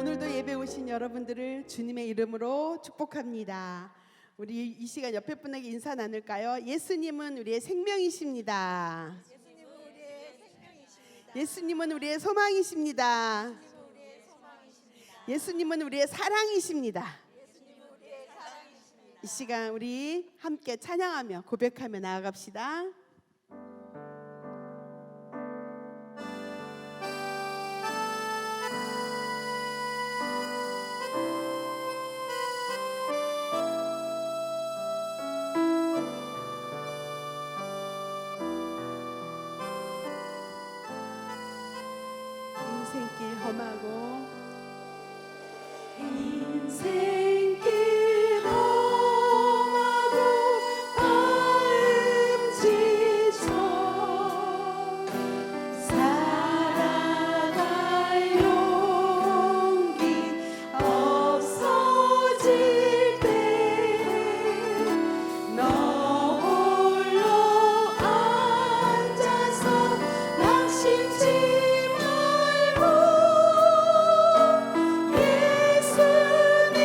오늘도 예배 오신 여러분들을 주님의 이름으로 축복합니다. 우리 이 시간 옆에 분에게 인사 나눌까요? 예수님은 우리의 생명이십니다. 예수님은 우리의 소망이십니다. 예수님은 우리의 사랑이십니다. 이 시간 우리 함께 찬양하며 고백하며 나아갑시다. 인생길 험하고 인생길 험하고 마음 지쳐 살아갈 용기 없어질 때 너 홀로 앉아서 낙심치 말고 예수님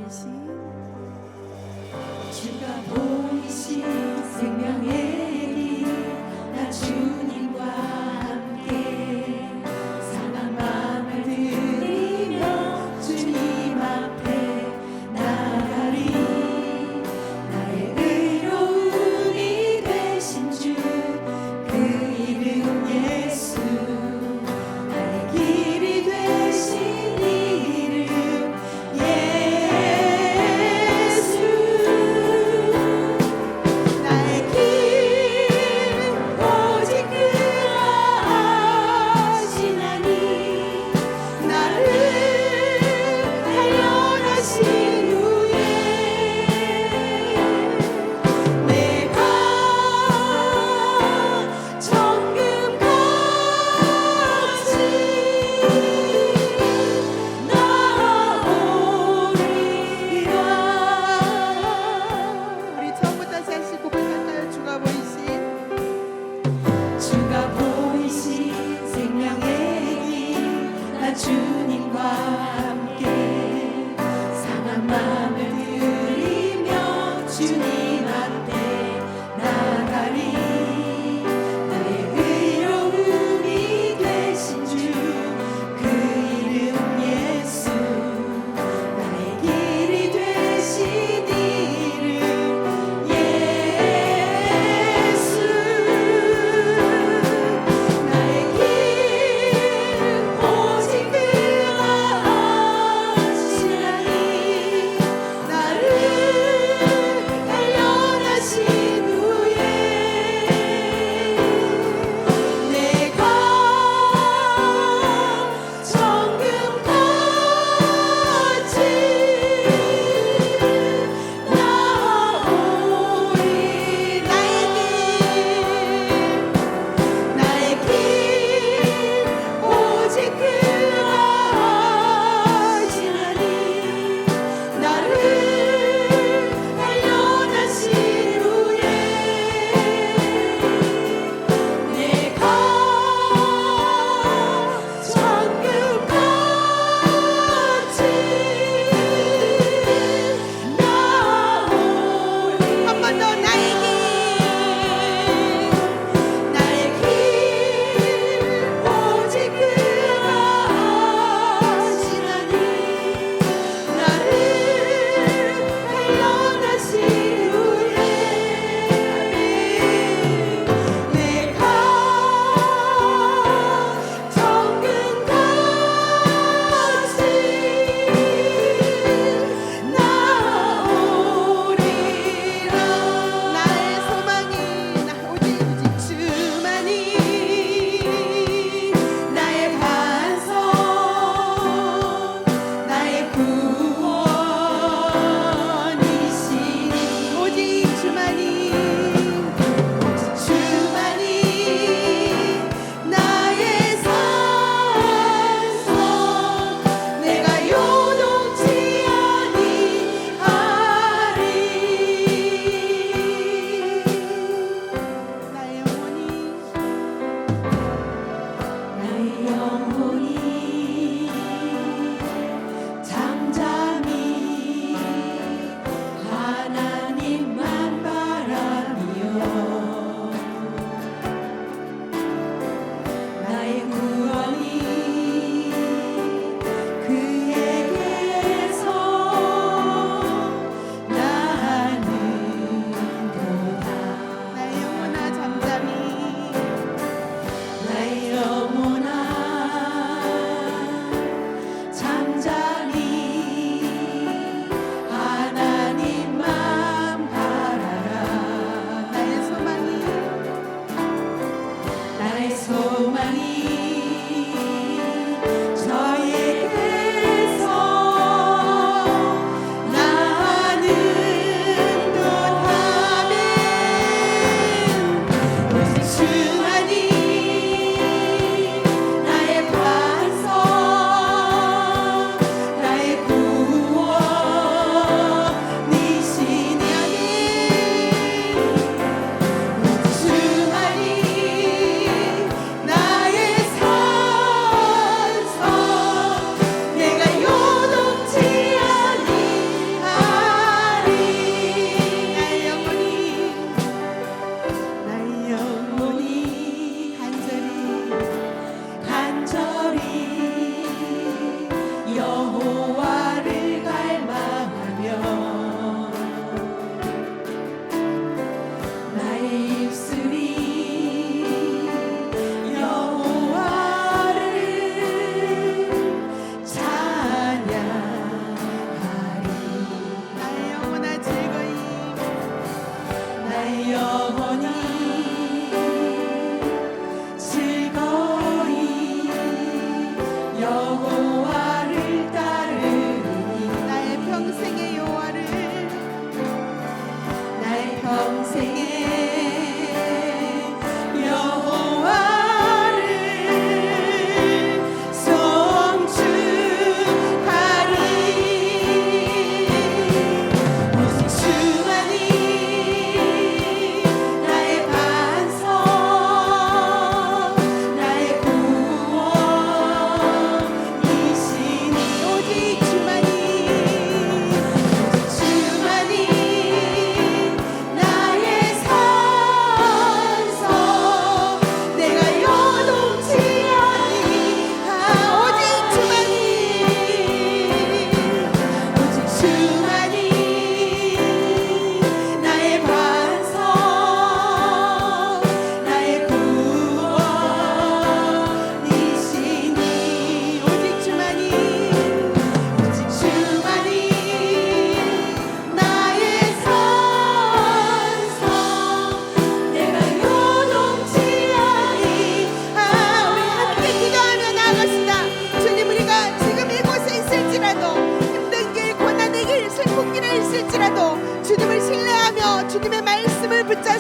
보이신 주가 보이신 생명의 길, 나 주님과 함께 상한 마음을 들이며 주님 앞에 나가리. 나의 의로움이 되신 주, 그 이름 예수. 나의 길이 되신 이름 예수. 나의 길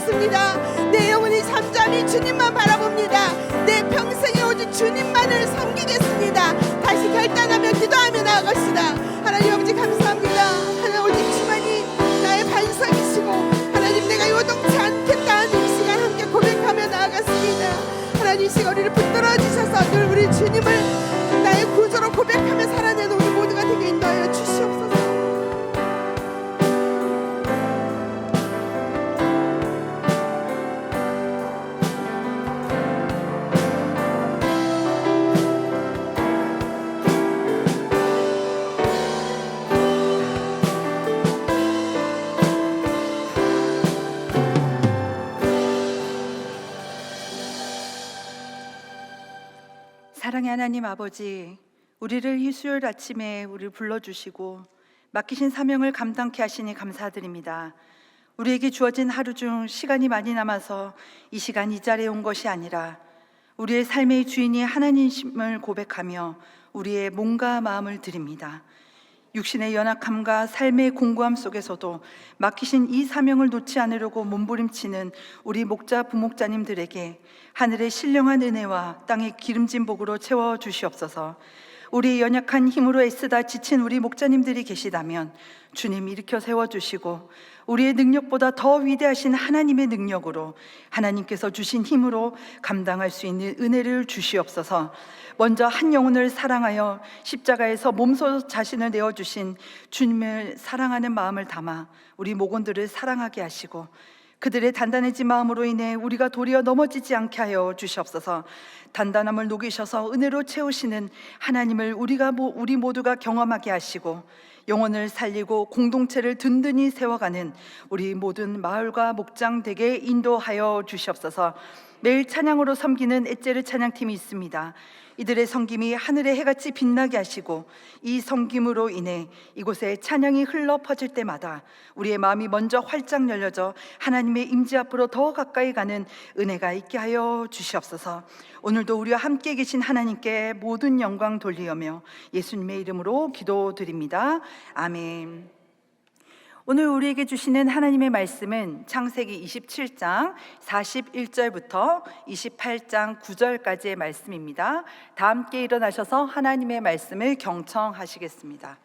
고백하겠습니다. 내 영혼이 잠잠히 주님만 바라봅니다. 내 평생에 오직 주님만을 섬기겠습니다. 다시 결단하며 기도하며 나아갑시다. 하나님 아버지 감사합니다. 하나님 오직 주만이 나의 반석이시고 하나님 내가 요동치 않겠다는 이 시간 함께 고백하며 나아갔습니다. 하나님 이 시간 우리를 붙들어 주셔서 늘 우리 주님을 나의 구주로 고백하며 살아내는 우리 모두가 되게 인도하여 주시옵소서. 사랑의 하나님 아버지, 우리를 이 수요일 아침에 우리를 불러주시고 맡기신 사명을 감당케 하시니 감사드립니다. 우리에게 주어진 하루 중 시간이 많이 남아서 이 시간 이 자리에 온 것이 아니라 우리의 삶의 주인이 하나님심을 고백하며 우리의 몸과 마음을 드립니다. 육신의 연약함과 삶의 공고함 속에서도 맡기신 이 사명을 놓지 않으려고 몸부림치는 우리 목자 부목자님들에게 하늘의 신령한 은혜와 땅의 기름진 복으로 채워 주시옵소서. 우리 연약한 힘으로 애쓰다 지친 우리 목자님들이 계시다면 주님 일으켜 세워주시고 우리의 능력보다 더 위대하신 하나님의 능력으로 하나님께서 주신 힘으로 감당할 수 있는 은혜를 주시옵소서. 먼저 한 영혼을 사랑하여 십자가에서 몸소 자신을 내어주신 주님을 사랑하는 마음을 담아 우리 목원들을 사랑하게 하시고 그들의 단단해진 마음으로 인해 우리가 도리어 넘어지지 않게 하여 주시옵소서. 단단함을 녹이셔서 은혜로 채우시는 하나님을 우리 모두가 경험하게 하시고 영혼을 살리고 공동체를 든든히 세워가는 우리 모든 마을과 목장 되게 인도하여 주시옵소서. 매일 찬양으로 섬기는 엣제르 찬양팀이 있습니다. 이들의 섬김이 하늘의 해같이 빛나게 하시고 이 섬김으로 인해 이곳에 찬양이 흘러 퍼질 때마다 우리의 마음이 먼저 활짝 열려져 하나님의 임재 앞으로 더 가까이 가는 은혜가 있게 하여 주시옵소서. 오늘도 우리와 함께 계신 하나님께 모든 영광 돌리오며 예수님의 이름으로 기도드립니다. 아멘. 오늘 우리에게 주시는 하나님의 말씀은 창세기 27장 41절부터 28장 9절까지의 말씀입니다. 다 함께 일어나셔서 하나님의 말씀을 경청하시겠습니다.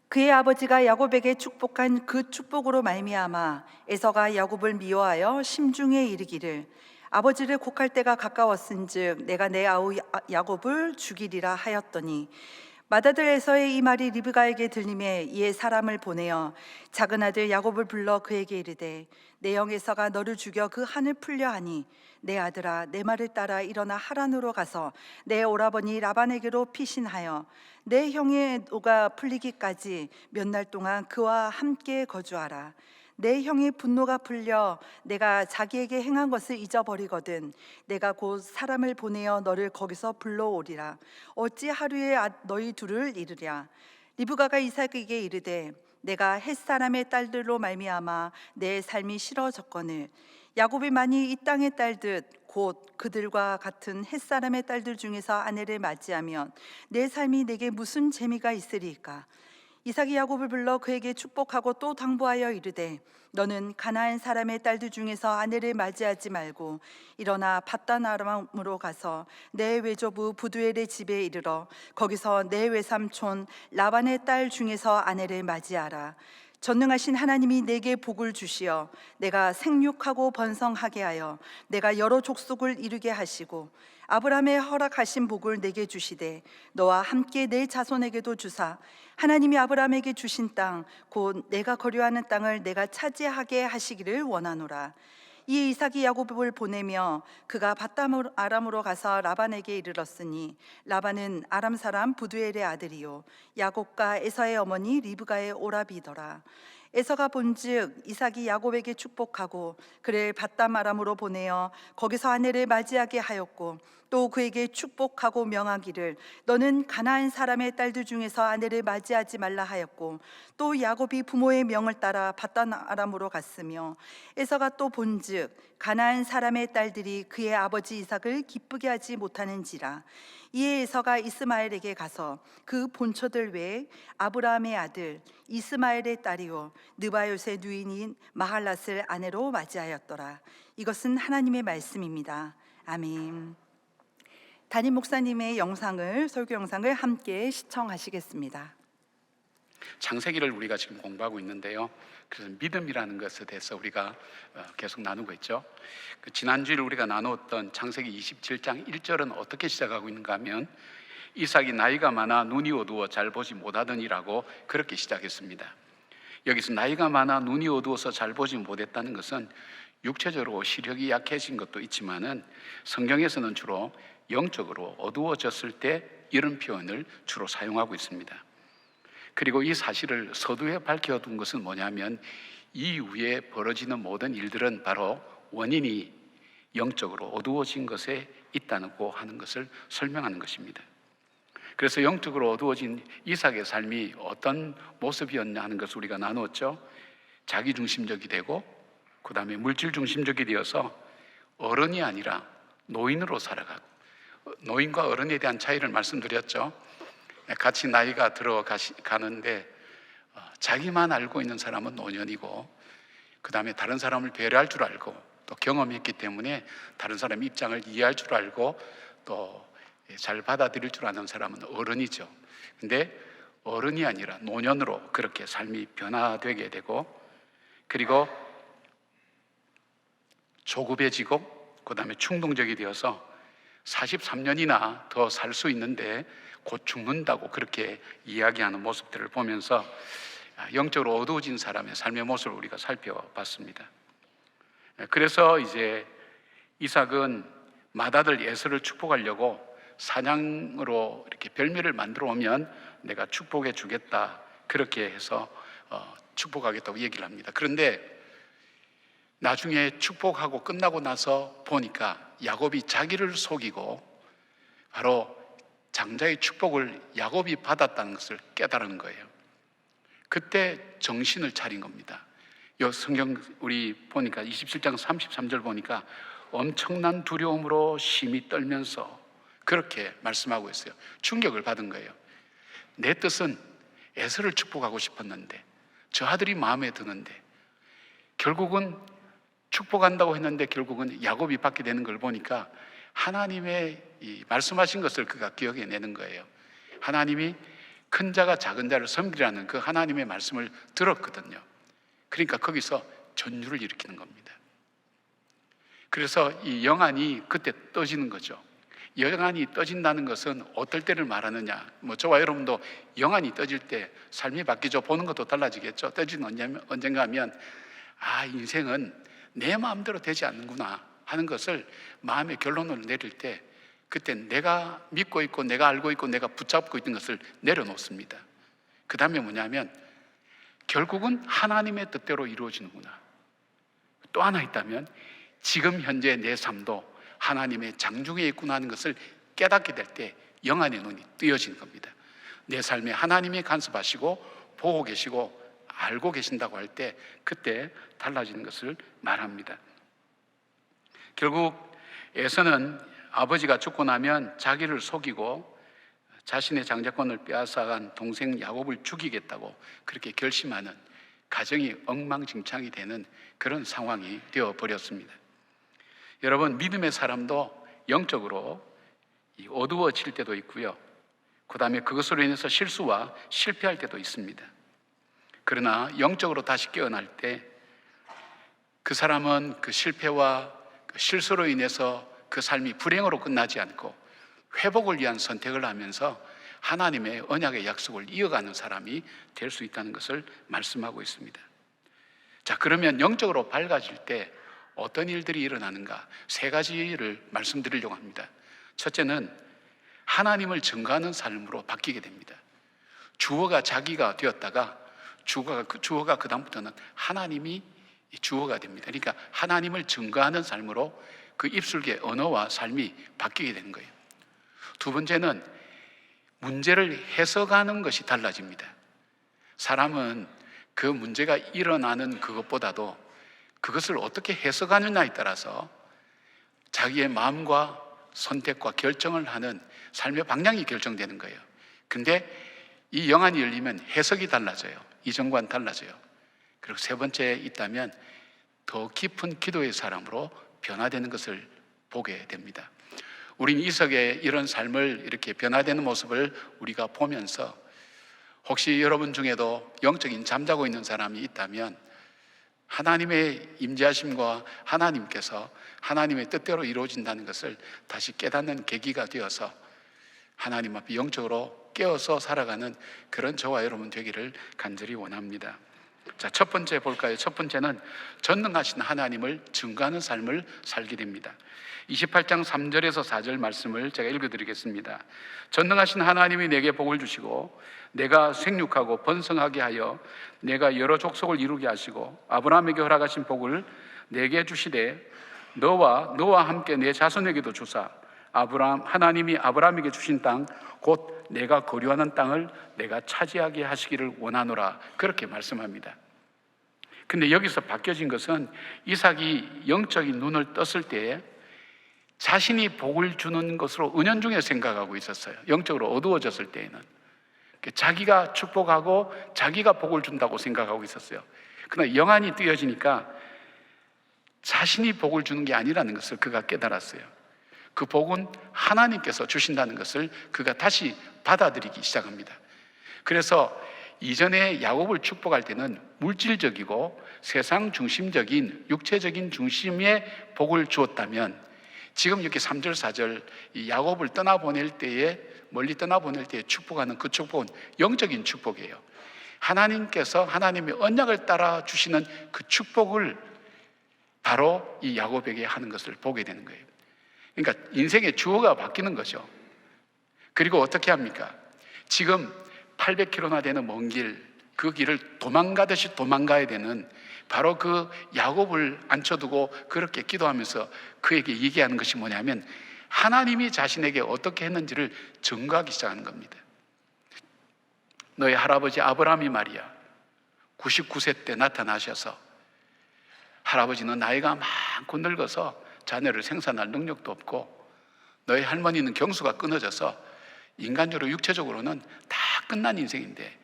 그의 아버지가 야곱에게 축복한 그 축복으로 말미암아 에서가 야곱을 미워하여 심중에 이르기를 아버지를 곡할 때가 가까웠은즉 내가 내 아우 야곱을 죽이리라 하였더니 맏아들 에서의 이 말이 리브가에게 들림에 이에 사람을 보내어 작은 아들 야곱을 불러 그에게 이르되 내 형 에서가 너를 죽여 그 한을 풀려 하니 내 아들아 내 말을 따라 일어나 하란으로 가서 내 오라버니 라반에게로 피신하여 내 형의 노가 풀리기까지 몇 날 동안 그와 함께 거주하라. 내 형의 분노가 풀려 내가 자기에게 행한 것을 잊어버리거든 내가 곧 사람을 보내어 너를 거기서 불러오리라. 어찌 하루에 너희 둘을 이르랴. 리브가가 이삭에게 이르되 내가 햇사람의 딸들로 말미암아 내 삶이 싫어졌거늘 야곱이 만일 이 땅의 딸들 곧 그들과 같은 햇사람의 딸들 중에서 아내를 맞이하면 내 삶이 내게 무슨 재미가 있으리까. 이삭이 야곱을 불러 그에게 축복하고 또 당부하여 이르되 너는 가나안 사람의 딸들 중에서 아내를 맞이하지 말고 일어나 밧단 아람으로 가서 내 외조부 부두엘의 집에 이르러 거기서 내 외삼촌 라반의 딸 중에서 아내를 맞이하라. 전능하신 하나님이 내게 복을 주시어 내가 생육하고 번성하게 하여 내가 여러 족속을 이루게 하시고 아브라함의 허락하신 복을 내게 주시되 너와 함께 내 자손에게도 주사 하나님이 아브라함에게 주신 땅 곧 내가 거류하는 땅을 내가 차지하게 하시기를 원하노라. 이에 이삭이 야곱을 보내며 그가 밧단 아람으로 가서 라반에게 이르렀으니 라반은 아람 사람 부두엘의 아들이요 야곱과 에서의 어머니 리브가의 오라비더라. 에서가 본즉 이삭이 야곱에게 축복하고 그를 밧단 아람으로 보내어 거기서 아내를 맞이하게 하였고 또 그에게 축복하고 명하기를 너는 가나안 사람의 딸들 중에서 아내를 맞이하지 말라 하였고 또 야곱이 부모의 명을 따라 밧단 아람으로 갔으며 에서가 또 본즉 가나안 사람의 딸들이 그의 아버지 이삭을 기쁘게 하지 못하는지라. 이에 에서가 이스마엘에게 가서 그 본처들 외에 아브라함의 아들 이스마엘의 딸이요 느바요스의 누이인 마할랏을 아내로 맞이하였더라. 이것은 하나님의 말씀입니다. 아멘. 담임 목사님의 설교 영상을 함께 시청하시겠습니다. 창세기를 우리가 지금 공부하고 있는데요. 그래서 믿음이라는 것에 대해서 우리가 계속 나누고 있죠. 지난주에 우리가 나누었던 창세기 27장 1절은 어떻게 시작하고 있는가 하면 이삭이 나이가 많아 눈이 어두워 잘 보지 못하더니라고 그렇게 시작했습니다. 여기서 나이가 많아 눈이 어두워서 잘 보지 못했다는 것은 육체적으로 시력이 약해진 것도 있지만은 성경에서는 주로 영적으로 어두워졌을 때 이런 표현을 주로 사용하고 있습니다. 그리고 이 사실을 서두에 밝혀둔 것은 뭐냐면 이후에 벌어지는 모든 일들은 바로 원인이 영적으로 어두워진 것에 있다고 하는 것을 설명하는 것입니다. 그래서 영적으로 어두워진 이삭의 삶이 어떤 모습이었냐 하는 것을 우리가 나누었죠. 자기중심적이 되고 그 다음에 물질중심적이 되어서 어른이 아니라 노인으로 살아가고, 노인과 어른에 대한 차이를 말씀드렸죠. 같이 나이가 들어가는데 자기만 알고 있는 사람은 노년이고, 그 다음에 다른 사람을 배려할 줄 알고 또 경험했기 때문에 다른 사람의 입장을 이해할 줄 알고 또 잘 받아들일 줄 아는 사람은 어른이죠. 근데 어른이 아니라 노년으로 그렇게 삶이 변화되게 되고, 그리고 조급해지고 그 다음에 충동적이 되어서 43년이나 더 살 수 있는데 곧 죽는다고 그렇게 이야기하는 모습들을 보면서 영적으로 어두워진 사람의 삶의 모습을 우리가 살펴봤습니다. 그래서 이제 이삭은 맏아들 에서를 축복하려고 사냥으로 이렇게 별미를 만들어 오면 내가 축복해 주겠다, 그렇게 해서 축복하겠다고 얘기를 합니다. 그런데 나중에 축복하고 끝나고 나서 보니까 야곱이 자기를 속이고 바로 장자의 축복을 야곱이 받았다는 것을 깨달은 거예요. 그때 정신을 차린 겁니다. 이 성경 우리 보니까 27장 33절 보니까 엄청난 두려움으로 심히 떨면서 그렇게 말씀하고 있어요. 충격을 받은 거예요. 내 뜻은 에서를 축복하고 싶었는데, 저 아들이 마음에 드는데, 결국은 축복한다고 했는데 결국은 야곱이 받게 되는 걸 보니까 하나님의 이 말씀하신 것을 그가 기억해내는 거예요. 하나님이 큰 자가 작은 자를 섬기라는 그 하나님의 말씀을 들었거든요. 그러니까 거기서 전율을 일으키는 겁니다. 그래서 이 영안이 그때 떠지는 거죠. 영안이 떠진다는 것은 어떨 때를 말하느냐, 저와 여러분도 영안이 떠질 때 삶이 바뀌죠. 보는 것도 달라지겠죠. 떠지는 언젠가 하면 인생은 내 마음대로 되지 않는구나 하는 것을 마음의 결론을 내릴 때, 그때 내가 믿고 있고 내가 알고 있고 내가 붙잡고 있는 것을 내려놓습니다. 그 다음에 뭐냐면 결국은 하나님의 뜻대로 이루어지는구나. 또 하나 있다면 지금 현재 내 삶도 하나님의 장중에 있구나 하는 것을 깨닫게 될 때 영안의 눈이 뜨여지는 겁니다. 내 삶에 하나님이 간섭하시고 보고 계시고 알고 계신다고 할 때 그때 달라지는 것을 말합니다. 결국 에서는 아버지가 죽고 나면 자기를 속이고 자신의 장자권을 빼앗아간 동생 야곱을 죽이겠다고 그렇게 결심하는 가정이 엉망진창이 되는 그런 상황이 되어버렸습니다. 여러분, 믿음의 사람도 영적으로 어두워질 때도 있고요, 그 다음에 그것으로 인해서 실수와 실패할 때도 있습니다. 그러나 영적으로 다시 깨어날 때 그 사람은 그 실패와 그 실수로 인해서 그 삶이 불행으로 끝나지 않고 회복을 위한 선택을 하면서 하나님의 언약의 약속을 이어가는 사람이 될 수 있다는 것을 말씀하고 있습니다. 자, 그러면 영적으로 밝아질 때 어떤 일들이 일어나는가? 3가지를 말씀드리려고 합니다. 첫째는 하나님을 증거하는 삶으로 바뀌게 됩니다. 주어가 자기가 되었다가 주어가 그 다음부터는 하나님이 주어가 됩니다. 그러니까 하나님을 증거하는 삶으로 그 입술의 언어와 삶이 바뀌게 되는 거예요. 두 번째는 문제를 해석하는 것이 달라집니다. 사람은 그 문제가 일어나는 그것보다도 그것을 어떻게 해석하느냐에 따라서 자기의 마음과 선택과 결정을 하는 삶의 방향이 결정되는 거예요. 근데 이 영안이 열리면 해석이 달라져요. 이전과는 달라져요. 그리고 세 번째 있다면 더 깊은 기도의 사람으로 변화되는 것을 보게 됩니다. 우린 이삭의 이런 삶을 이렇게 변화되는 모습을 우리가 보면서 혹시 여러분 중에도 영적인 잠자고 있는 사람이 있다면 하나님의 임재하심과 하나님께서 하나님의 뜻대로 이루어진다는 것을 다시 깨닫는 계기가 되어서 하나님 앞에 영적으로 깨어서 살아가는 그런 저와 여러분 되기를 간절히 원합니다. 자, 첫 번째 볼까요? 첫 번째는 전능하신 하나님을 증거하는 삶을 살게 됩니다. 28장 3절에서 4절 말씀을 제가 읽어드리겠습니다. 전능하신 하나님이 내게 복을 주시고 내가 생육하고 번성하게 하여 내가 여러 족속을 이루게 하시고 아브라함에게 허락하신 복을 내게 주시되 너와 함께 내 자손에게도 주사 하나님이 아브라함에게 주신 땅 곧 내가 거류하는 땅을 내가 차지하게 하시기를 원하노라, 그렇게 말씀합니다. 근데 여기서 바뀌어진 것은 이삭이 영적인 눈을 떴을 때에 자신이 복을 주는 것으로 은연중에 생각하고 있었어요. 영적으로 어두워졌을 때에는 자기가 축복하고 자기가 복을 준다고 생각하고 있었어요. 그러나 영안이 뜨여지니까 자신이 복을 주는 게 아니라는 것을 그가 깨달았어요. 그 복은 하나님께서 주신다는 것을 그가 다시 받아들이기 시작합니다. 그래서 이전에 야곱을 축복할 때는 물질적이고 세상 중심적인 육체적인 중심의 복을 주었다면 지금 이렇게 3절 4절 이 야곱을 떠나보낼 때에 멀리 떠나보낼 때에 축복하는 그 축복은 영적인 축복이에요. 하나님께서 하나님의 언약을 따라 주시는 그 축복을 바로 이 야곱에게 하는 것을 보게 되는 거예요. 그러니까 인생의 주어가 바뀌는 거죠. 그리고 어떻게 합니까? 지금 800km나 되는 먼 길, 그 길을 도망가듯이 도망가야 되는 바로 그 야곱을 앉혀두고 그렇게 기도하면서 그에게 얘기하는 것이 뭐냐면 하나님이 자신에게 어떻게 했는지를 증거하기 시작하는 겁니다. 너의 할아버지 아브라함이 말이야 99세 때 나타나셔서 할아버지는 나이가 많고 늙어서 자녀를 생산할 능력도 없고 너희 할머니는 경수가 끊어져서 인간적으로 육체적으로는 다 끝난 인생인데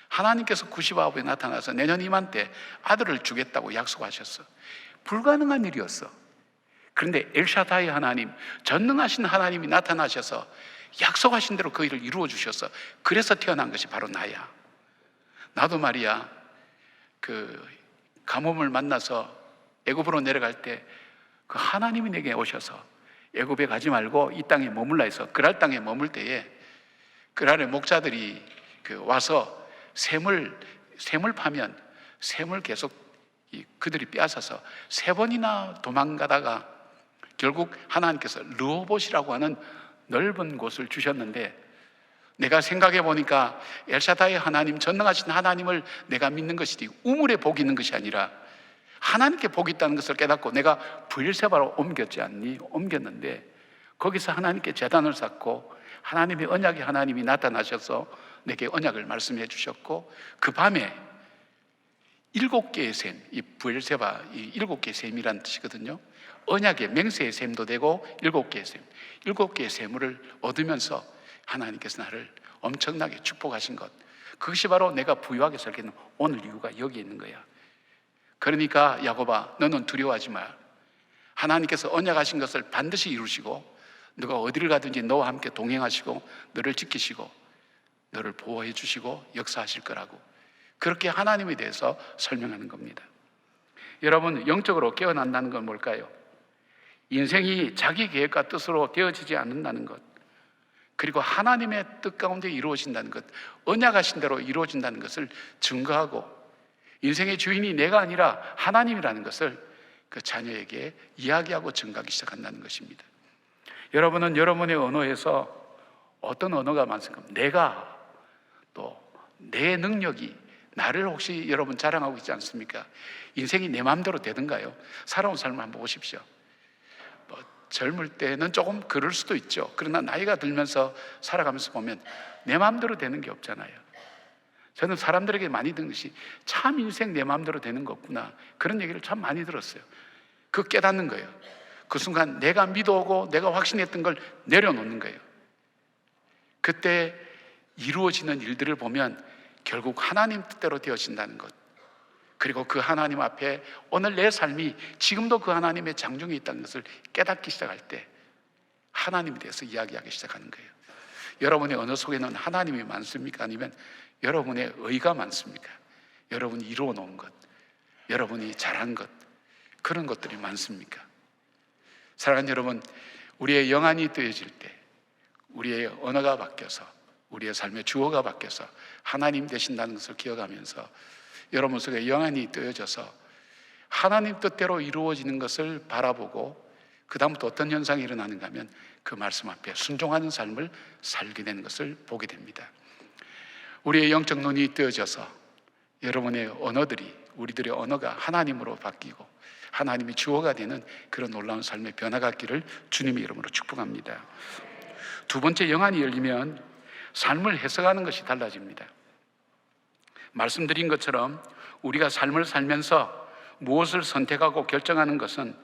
하나님께서 99에 나타나서 내년 이맘때 아들을 주겠다고 약속하셨어. 불가능한 일이었어. 그런데 엘샤다이 하나님, 전능하신 하나님이 나타나셔서 약속하신 대로 그 일을 이루어 주셔서 그래서 태어난 것이 바로 나야. 나도 말이야 그 가뭄을 만나서 애굽으로 내려갈 때 그 하나님이 내게 오셔서 애굽에 가지 말고 이 땅에 머물라 해서 그랄 땅에 머물 때에 그랄의 목자들이 와서 샘을 파면 샘을 계속 그들이 빼앗아서 3번이나 도망가다가 결국 하나님께서 르호봇이라고 하는 넓은 곳을 주셨는데 내가 생각해 보니까 엘샤다의 하나님, 전능하신 하나님을 내가 믿는 것이 우물에 복이 있는 것이 아니라 하나님께 복이 있다는 것을 깨닫고 내가 브엘세바로 옮겼지 않니? 옮겼는데 거기서 하나님께 제단을 쌓고 하나님의 언약의 하나님이 나타나셔서 내게 언약을 말씀해 주셨고 그 밤에 7개의 샘, 이 브엘세바 이 7개의 샘이라는 뜻이거든요. 언약의 맹세의 샘도 되고 7개의 샘, 7개의 샘을 얻으면서 하나님께서 나를 엄청나게 축복하신 것, 그것이 바로 내가 부유하게 살게 되는 오늘 이유가 여기 있는 거야. 그러니까 야곱아, 너는 두려워하지 마. 하나님께서 언약하신 것을 반드시 이루시고 너가 어디를 가든지 너와 함께 동행하시고 너를 지키시고 너를 보호해 주시고 역사하실 거라고, 그렇게 하나님에 대해서 설명하는 겁니다. 여러분, 영적으로 깨어난다는 건 뭘까요? 인생이 자기 계획과 뜻으로 되어지지 않는다는 것, 그리고 하나님의 뜻 가운데 이루어진다는 것, 언약하신 대로 이루어진다는 것을 증거하고 인생의 주인이 내가 아니라 하나님이라는 것을 그 자녀에게 이야기하고 증거하기 시작한다는 것입니다. 여러분은 여러분의 언어에서 어떤 언어가 많습니까? 내가, 또 내 능력이, 나를 혹시 여러분 자랑하고 있지 않습니까? 인생이 내 마음대로 되던가요? 살아온 삶을 한번 보십시오. 젊을 때는 조금 그럴 수도 있죠. 그러나 나이가 들면서 살아가면서 보면 내 마음대로 되는 게 없잖아요. 저는 사람들에게 많이 듣는 것이 참 인생 내 마음대로 되는 거 없구나, 그런 얘기를 참 많이 들었어요. 그 깨닫는 거예요. 그 순간 내가 믿어오고 내가 확신했던 걸 내려놓는 거예요. 그때 이루어지는 일들을 보면 결국 하나님 뜻대로 되어진다는 것, 그리고 그 하나님 앞에 오늘 내 삶이 지금도 그 하나님의 장중에 있다는 것을 깨닫기 시작할 때 하나님에 대해서 이야기하기 시작하는 거예요. 여러분의 언어 속에는 하나님이 많습니까? 아니면 여러분의 의가 많습니까? 여러분이 이루어 놓은 것, 여러분이 잘한 것, 그런 것들이 많습니까? 사랑하는 여러분, 우리의 영안이 뜨여질 때 우리의 언어가 바뀌어서 우리의 삶의 주어가 바뀌어서 하나님 되신다는 것을 기억하면서 여러분 속에 영안이 뜨여져서 하나님 뜻대로 이루어지는 것을 바라보고 그 다음부터 어떤 현상이 일어나는가 하면 그 말씀 앞에 순종하는 삶을 살게 되는 것을 보게 됩니다. 우리의 영적 눈이 뜨여져서 여러분의 언어들이, 우리들의 언어가 하나님으로 바뀌고 하나님이 주어가 되는 그런 놀라운 삶의 변화가 있기를 주님의 이름으로 축복합니다. 두 번째, 영안이 열리면 삶을 해석하는 것이 달라집니다. 말씀드린 것처럼 우리가 삶을 살면서 무엇을 선택하고 결정하는 것은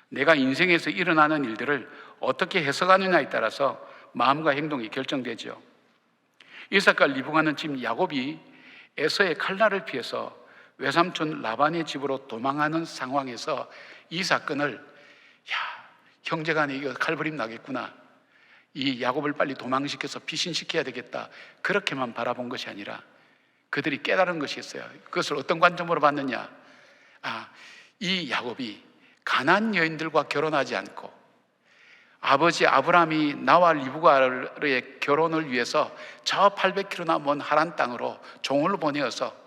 내가 인생에서 일어나는 일들을 어떻게 해석하느냐에 따라서 마음과 행동이 결정되죠. 이삭과 리브가는 지금 야곱이 에서의 칼날을 피해서 외삼촌 라반의 집으로 도망하는 상황에서 이 사건을 형제간에 이거 칼부림 나겠구나, 이 야곱을 빨리 도망시켜서 피신시켜야 되겠다, 그렇게만 바라본 것이 아니라 그들이 깨달은 것이 있어요. 그것을 어떤 관점으로 봤느냐, 이 야곱이 가나안 여인들과 결혼하지 않고 아버지 아브라함이 나와 리브가의 결혼을 위해서 저 800km나 먼 하란 땅으로 종을 보내어서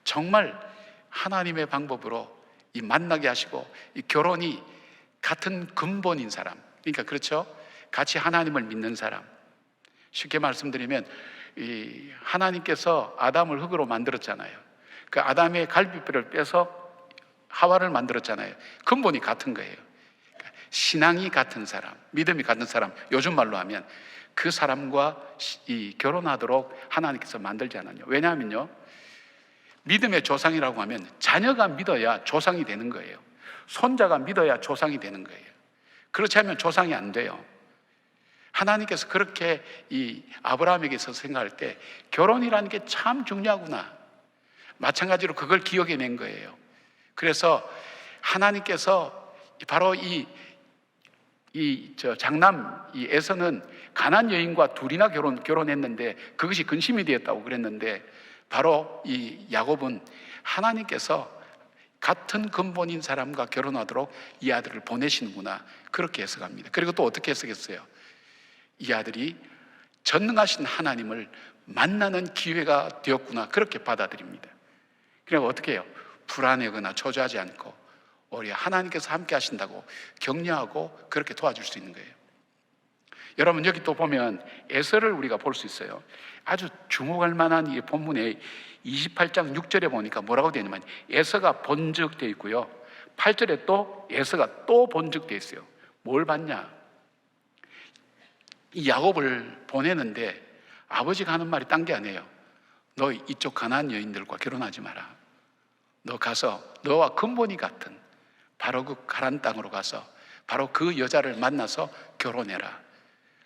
정말 하나님의 방법으로 이 만나게 하시고 이 결혼이 같은 근본인 사람, 그러니까 그렇죠, 같이 하나님을 믿는 사람. 쉽게 말씀드리면 이 하나님께서 아담을 흙으로 만들었잖아요. 그 아담의 갈비뼈를 빼서 하와를 만들었잖아요. 근본이 같은 거예요. 신앙이 같은 사람, 믿음이 같은 사람, 요즘 말로 하면 그 사람과 이 결혼하도록 하나님께서 만들지 않았냐. 왜냐하면요, 믿음의 조상이라고 하면 자녀가 믿어야 조상이 되는 거예요. 손자가 믿어야 조상이 되는 거예요. 그렇지 않으면 조상이 안 돼요. 하나님께서 그렇게 이 아브라함에게 있어서 생각할 때 결혼이라는 게 참 중요하구나, 마찬가지로 그걸 기억해낸 거예요. 그래서 하나님께서 바로 장남 이 에서는 가나안 여인과 둘이나 결혼했는데 그것이 근심이 되었다고 그랬는데, 바로 이 야곱은 하나님께서 같은 근본인 사람과 결혼하도록 이 아들을 보내시는구나, 그렇게 해석합니다. 그리고 또 어떻게 해석했어요? 이 아들이 전능하신 하나님을 만나는 기회가 되었구나, 그렇게 받아들입니다. 그리고 어떻게 해요? 불안해거나 초조하지 않고 오히려 하나님께서 함께 하신다고 격려하고 그렇게 도와줄 수 있는 거예요. 여러분, 여기 또 보면 에서를 우리가 볼 수 있어요. 아주 주목할 만한 이 본문에 28장 6절에 보니까 뭐라고 되어 있냐면 에서가 본적되어 있고요, 8절에 또 에서가 또 본적되어 있어요. 뭘 봤냐? 이 야곱을 보내는데 아버지가 하는 말이 딴 게 아니에요. 너 이쪽 가나안 여인들과 결혼하지 마라. 너 가서 너와 근본이 같은 바로 그 가나안 땅으로 가서 바로 그 여자를 만나서 결혼해라.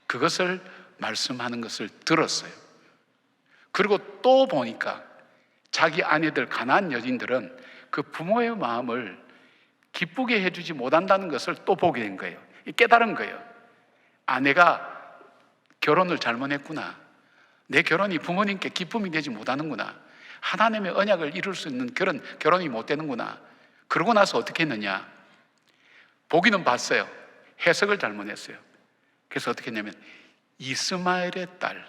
그것을 말씀하는 것을 들었어요. 그리고 또 보니까 자기 아내들 가나안 여인들은 그 부모의 마음을 기쁘게 해주지 못한다는 것을 또 보게 된 거예요. 깨달은 거예요. 내가 결혼을 잘못했구나. 내 결혼이 부모님께 기쁨이 되지 못하는구나. 하나님의 언약을 이룰 수 있는 그런 결혼이 못 되는구나. 그러고 나서 어떻게 했느냐? 보기는 봤어요. 해석을 잘못했어요. 그래서 어떻게 했냐면 이스마엘의 딸,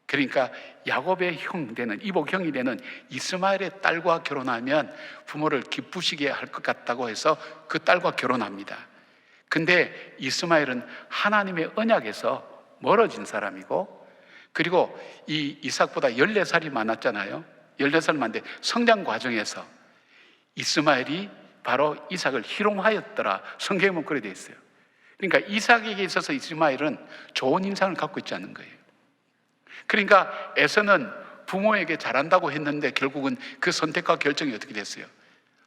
그러니까 야곱의 형 되는, 이복 형이 되는 이스마엘의 딸과 결혼하면 부모를 기쁘시게 할 것 같다고 해서 그 딸과 결혼합니다. 근데 이스마엘은 하나님의 언약에서 멀어진 사람이고, 그리고 이 이삭보다 14살이 많았잖아요. 14살 많은데 성장 과정에서 이스마엘이 바로 이삭을 희롱하였더라, 성경에 그렇게 되어 있어요. 그러니까 이삭에게 있어서 이스마엘은 좋은 인상을 갖고 있지 않은 거예요. 그러니까 에서는 부모에게 잘한다고 했는데 결국은 그 선택과 결정이 어떻게 됐어요?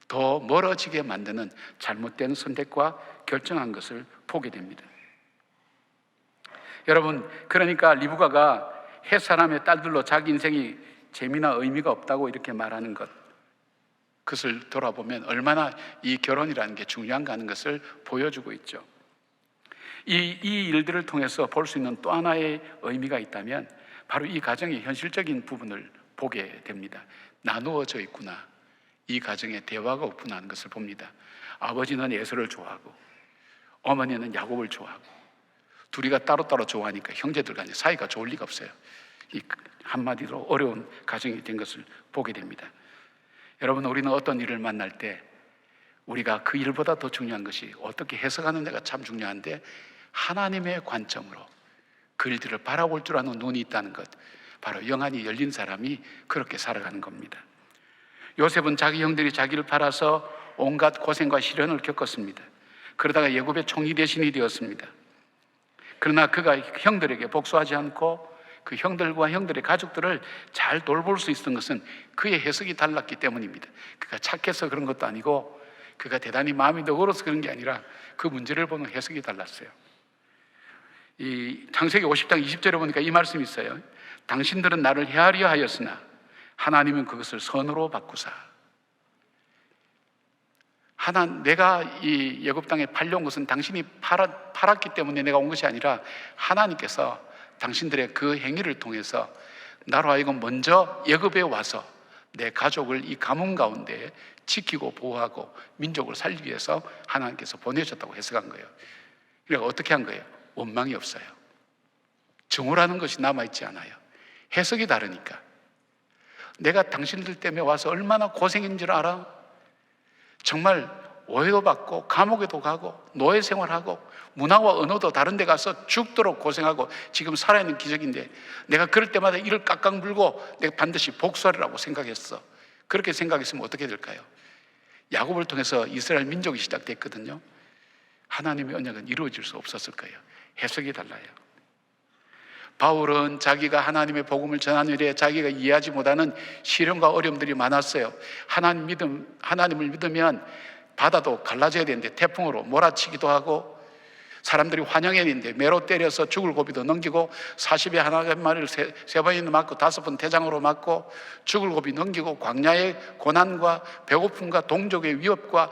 더 멀어지게 만드는 잘못된 선택과 결정한 것을 보게 됩니다. 여러분, 그러니까 리브가가 헷 사람의 딸들로 자기 인생이 재미나 의미가 없다고 이렇게 말하는 것, 그것을 돌아보면 얼마나 이 결혼이라는 게 중요한가 하는 것을 보여주고 있죠. 이 일들을 통해서 볼 수 있는 또 하나의 의미가 있다면 바로 이 가정의 현실적인 부분을 보게 됩니다. 나누어져 있구나, 이 가정에 대화가 없구나 하는 것을 봅니다. 아버지는 에서를 좋아하고 어머니는 야곱을 좋아하고 둘이가 따로따로 좋아하니까 형제들 간에 사이가 좋을 리가 없어요. 이 한마디로 어려운 가정이 된 것을 보게 됩니다. 여러분, 우리는 어떤 일을 만날 때 우리가 그 일보다 더 중요한 것이 어떻게 해석하느냐가 참 중요한데, 하나님의 관점으로 그 일들을 바라볼 줄 아는 눈이 있다는 것, 바로 영안이 열린 사람이 그렇게 살아가는 겁니다. 요셉은 자기 형들이 자기를 팔아서 온갖 고생과 시련을 겪었습니다. 그러다가 애굽의 총리 대신이 되었습니다. 그러나 그가 형들에게 복수하지 않고 그 형들과 형들의 가족들을 잘 돌볼 수 있었던 것은 그의 해석이 달랐기 때문입니다. 그가 착해서 그런 것도 아니고 그가 대단히 마음이 너그러워서 그런 게 아니라 그 문제를 보는 해석이 달랐어요. 이 창세기 50장 20절에 보니까 이 말씀이 있어요. 당신들은 나를 헤아려 하였으나 하나님은 그것을 선으로 바꾸사. 내가 이 애굽 땅에 팔려온 것은 당신이 팔았기 때문에 내가 온 것이 아니라 하나님께서 당신들의 그 행위를 통해서 나로 하여금 먼저 애굽에 와서 내 가족을 이 가뭄 가운데 지키고 보호하고 민족을 살리기 위해서 하나님께서 보내셨다고 해석한 거예요. 그러니까 어떻게 한 거예요? 원망이 없어요. 증오라는 것이 남아있지 않아요. 해석이 다르니까. 내가 당신들 때문에 와서 얼마나 고생인 줄 알아? 정말 오해도 받고 감옥에도 가고 노예 생활하고 문화와 언어도 다른 데 가서 죽도록 고생하고 지금 살아있는 기적인데, 내가 그럴 때마다 이를 깍깍 물고 내가 반드시 복수하리라고 생각했어. 그렇게 생각했으면 어떻게 될까요? 야곱을 통해서 이스라엘 민족이 시작됐거든요. 하나님의 언약은 이루어질 수 없었을 거예요. 해석이 달라요. 바울은 자기가 하나님의 복음을 전하는 일에 자기가 이해하지 못하는 시련과 어려움들이 많았어요. 하나님을 믿으면 바다도 갈라져야 되는데 태풍으로 몰아치기도 하고, 사람들이 환영해야 되는데 매로 때려서 죽을 고비도 넘기고, 40에 하나님말을 세 번이나 맞고 5번 대장으로 맞고 죽을 고비 넘기고, 광야의 고난과 배고픔과 동족의 위협과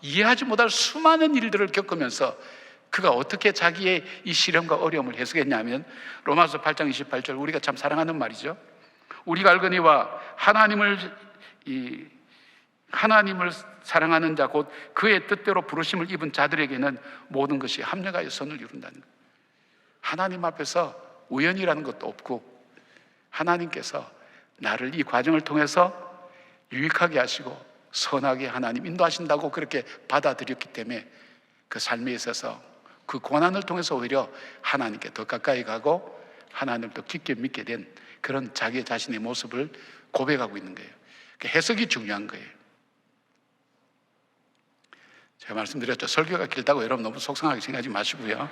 이해하지 못할 수많은 일들을 겪으면서 그가 어떻게 자기의 이 시련과 어려움을 해석했냐면, 로마서 8장 28절, 우리가 참 사랑하는 말이죠. 우리가 알거니와 하나님을 사랑하는 자 곧 그의 뜻대로 부르심을 입은 자들에게는 모든 것이 합력하여 선을 이룬다는 거예요. 하나님 앞에서 우연이라는 것도 없고, 하나님께서 나를 이 과정을 통해서 유익하게 하시고 선하게 하나님 인도하신다고 그렇게 받아들였기 때문에 그 삶에 있어서 그 고난을 통해서 오히려 하나님께 더 가까이 가고 하나님을 더 깊게 믿게 된 그런 자기 자신의 모습을 고백하고 있는 거예요. 해석이 중요한 거예요. 제가 말씀드렸죠. 설교가 길다고 여러분 너무 속상하게 생각하지 마시고요.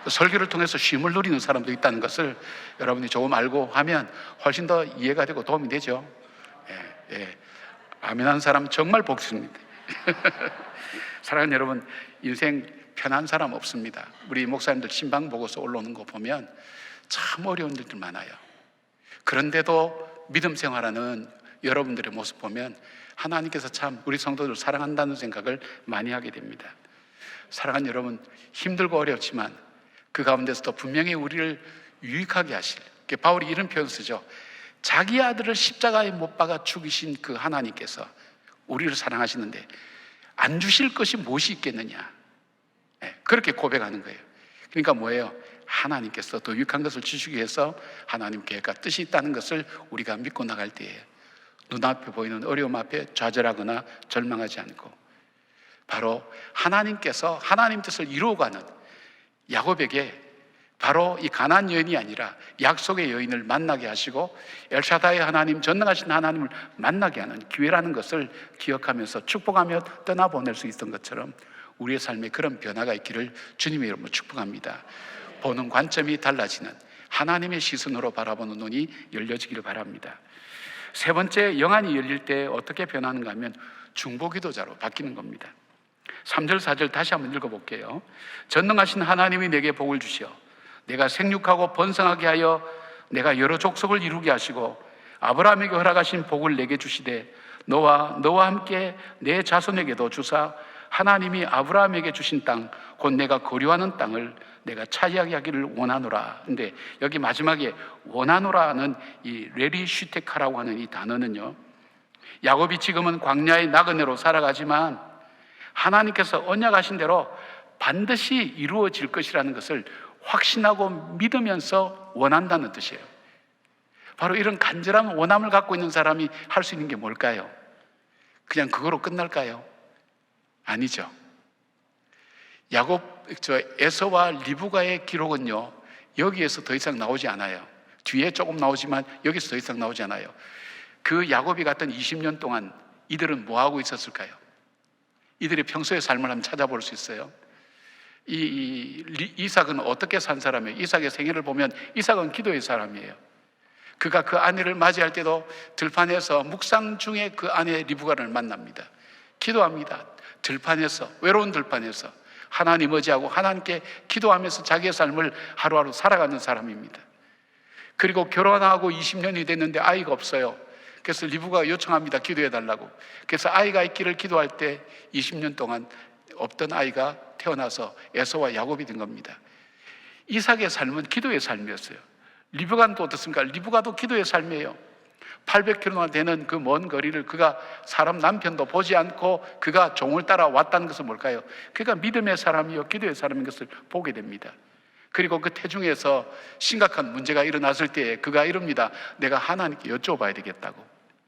그 설교를 통해서 쉼을 누리는 사람도 있다는 것을 여러분이 조금 알고 하면 훨씬 더 이해가 되고 도움이 되죠. 아멘하는 사람 정말 복 있습니다. 사랑하는 여러분, 인생 편한 사람 없습니다. 우리 목사님들 신방 보고서 올라오는 거 보면 참 어려운 일들 많아요. 그런데도 믿음 생활하는 여러분들의 모습 보면 하나님께서 참 우리 성도들을 사랑한다는 생각을 많이 하게 됩니다. 사랑하는 여러분, 힘들고 어렵지만 그 가운데서도 분명히 우리를 유익하게 하실, 바울이 이런 표현 쓰죠. 자기 아들을 십자가에 못 박아 죽이신 그 하나님께서 우리를 사랑하시는데 안 주실 것이 무엇이 있겠느냐, 그렇게 고백하는 거예요. 그러니까 뭐예요? 하나님께서 더 유익한 것을 주시기 위해서 하나님 계획과 뜻이 있다는 것을 우리가 믿고 나갈 때에 눈앞에 보이는 어려움 앞에 좌절하거나 절망하지 않고, 바로 하나님께서 하나님 뜻을 이루어가는 야곱에게 바로 이 가나안 여인이 아니라 약속의 여인을 만나게 하시고 엘샤다의 하나님, 전능하신 하나님을 만나게 하는 기회라는 것을 기억하면서 축복하며 떠나보낼 수 있던 것처럼 우리의 삶에 그런 변화가 있기를 주님의 이름으로 축복합니다. 보는 관점이 달라지는, 하나님의 시선으로 바라보는 눈이 열려지기를 바랍니다. 세 번째, 영안이 열릴 때 어떻게 변하는가 하면 중보기도자로 바뀌는 겁니다. 3절 4절 다시 한번 읽어볼게요. 전능하신 하나님이 내게 복을 주시어 내가 생육하고 번성하게 하여 내가 여러 족속을 이루게 하시고 아브라함에게 허락하신 복을 내게 주시되 너와 함께 내 자손에게도 주사 하나님이 아브라함에게 주신 땅 곧 내가 거류하는 땅을 내가 차지하게 하기를 원하노라. 근데 여기 마지막에 원하노라는 이 레리슈테카라고 하는 이 단어는요, 야곱이 지금은 광야의 나그네로 살아가지만 하나님께서 언약하신 대로 반드시 이루어질 것이라는 것을 확신하고 믿으면서 원한다는 뜻이에요. 바로 이런 간절한 원함을 갖고 있는 사람이 할 수 있는 게 뭘까요? 그냥 그거로 끝날까요? 아니죠. 에서와 리브가의 기록은요, 여기에서 더 이상 나오지 않아요. 뒤에 조금 나오지만 여기서 더 이상 나오지 않아요. 그 야곱이 갔던 20년 동안 이들은 뭐 하고 있었을까요? 이들의 평소의 삶을 한번 찾아볼 수 있어요. 이삭은 어떻게 산 사람이에요? 이삭의 생애를 보면 이삭은 기도의 사람이에요. 그가 그 아내를 맞이할 때도 들판에서 묵상 중에 그 아내 리브가를 만납니다. 기도합니다. 들판에서, 외로운 들판에서 하나님 의지하고 하나님께 기도하면서 자기의 삶을 하루하루 살아가는 사람입니다. 그리고 결혼하고 20년이 됐는데 아이가 없어요. 그래서 리브가가 요청합니다. 기도해 달라고. 그래서 아이가 있기를 기도할 때 20년 동안 없던 아이가 태어나서 에서와 야곱이 된 겁니다. 이삭의 삶은 기도의 삶이었어요. 리브가는 또 어떻습니까? 리브가도 기도의 삶이에요. 800km나 되는 그 먼 거리를 그가 사람 남편도 보지 않고 그가 종을 따라 왔다는 것은 뭘까요? 그가 믿음의 사람이요 기도의 사람인 것을 보게 됩니다. 그리고 그 태중에서 심각한 문제가 일어났을 때 그가 이럽니다. 내가 하나님께 여쭤봐야 되겠다고.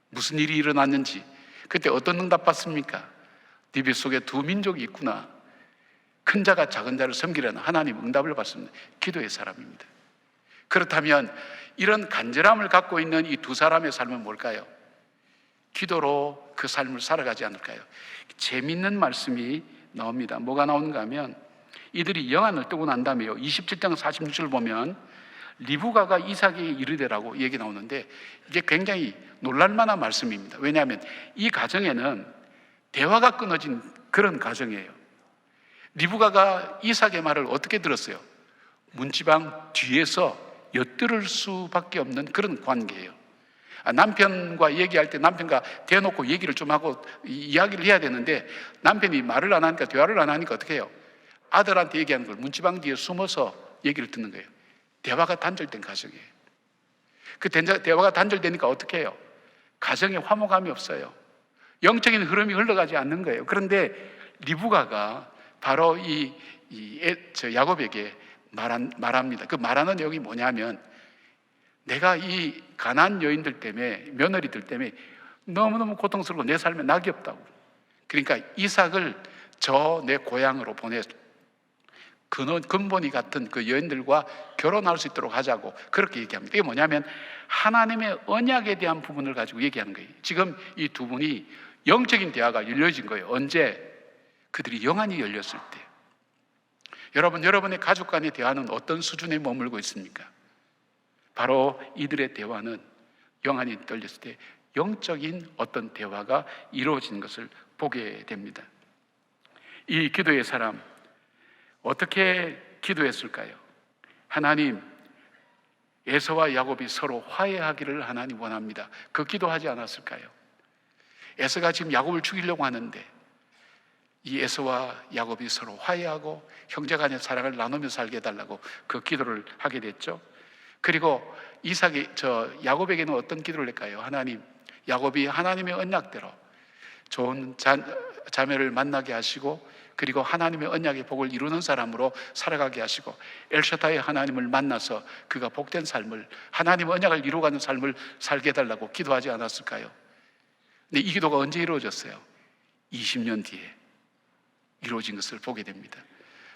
무슨 일이 일어났는지. 그때 어떤 응답 받습니까? 네 뱃속에 두 민족이 있구나. 큰 자가 작은 자를 섬기려는 하나님 응답을 받습니다. 기도의 사람입니다. 그렇다면 이런 간절함을 갖고 있는 이 두 사람의 삶은 뭘까요? 기도로 그 삶을 살아가지 않을까요? 재미있는 말씀이 나옵니다. 뭐가 나오는가 하면 이들이 영안을 뜨고 난 다음에요, 27장 46절 보면 리브가가 이삭에게 이르되라고 얘기 나오는데 이게 굉장히 놀랄만한 말씀입니다. 왜냐하면 이 가정에는 대화가 끊어진 그런 가정이에요. 리브가가 이삭의 말을 어떻게 들었어요? 문지방 뒤에서 엿들을 수밖에 없는 그런 관계예요. 남편과 얘기할 때 남편과 대놓고 얘기를 좀 하고 이야기를 해야 되는데 남편이 말을 안 하니까, 대화를 안 하니까 어떻게 해요? 아들한테 얘기하는 걸 문지방 뒤에 숨어서 얘기를 듣는 거예요. 대화가 단절된 가정이에요. 그 대화가 단절되니까 어떻게 해요? 가정에 화목함이 없어요. 영적인 흐름이 흘러가지 않는 거예요. 그런데 리브가가 바로 야곱에게 말합니다. 그 말하는 내용이 뭐냐면 내가 이 가나안 여인들 때문에, 며느리들 때문에 너무너무 고통스럽고 내 삶에 낙이 없다고. 그러니까 이삭을 저 내 고향으로 보내서 근본이 같은 그 여인들과 결혼할 수 있도록 하자고 그렇게 얘기합니다. 이게 뭐냐면 하나님의 언약에 대한 부분을 가지고 얘기하는 거예요. 지금 이 두 분이 영적인 대화가 열려진 거예요. 언제? 그들이 영안이 열렸을 때. 여러분의 가족 간의 대화는 어떤 수준에 머물고 있습니까? 바로 이들의 대화는 영안이 열렸을 때 영적인 어떤 대화가 이루어지는 것을 보게 됩니다. 이 기도의 사람 어떻게 기도했을까요? 하나님, 에서와 야곱이 서로 화해하기를 하나님 원합니다. 그 기도하지 않았을까요? 에서가 지금 야곱을 죽이려고 하는데 이 에서와 야곱이 서로 화해하고 형제간의 사랑을 나누며 살게 해달라고 그 기도를 하게 됐죠. 그리고 야곱에게는 어떤 기도를 했을까요? 하나님, 야곱이 하나님의 언약대로 좋은 자매를 만나게 하시고 그리고 하나님의 언약의 복을 이루는 사람으로 살아가게 하시고 엘샤다의 하나님을 만나서 그가 복된 삶을, 하나님의 언약을 이루어가는 삶을 살게 해달라고 기도하지 않았을까요? 근데 이 기도가 언제 이루어졌어요? 20년 뒤에 이루어진 것을 보게 됩니다.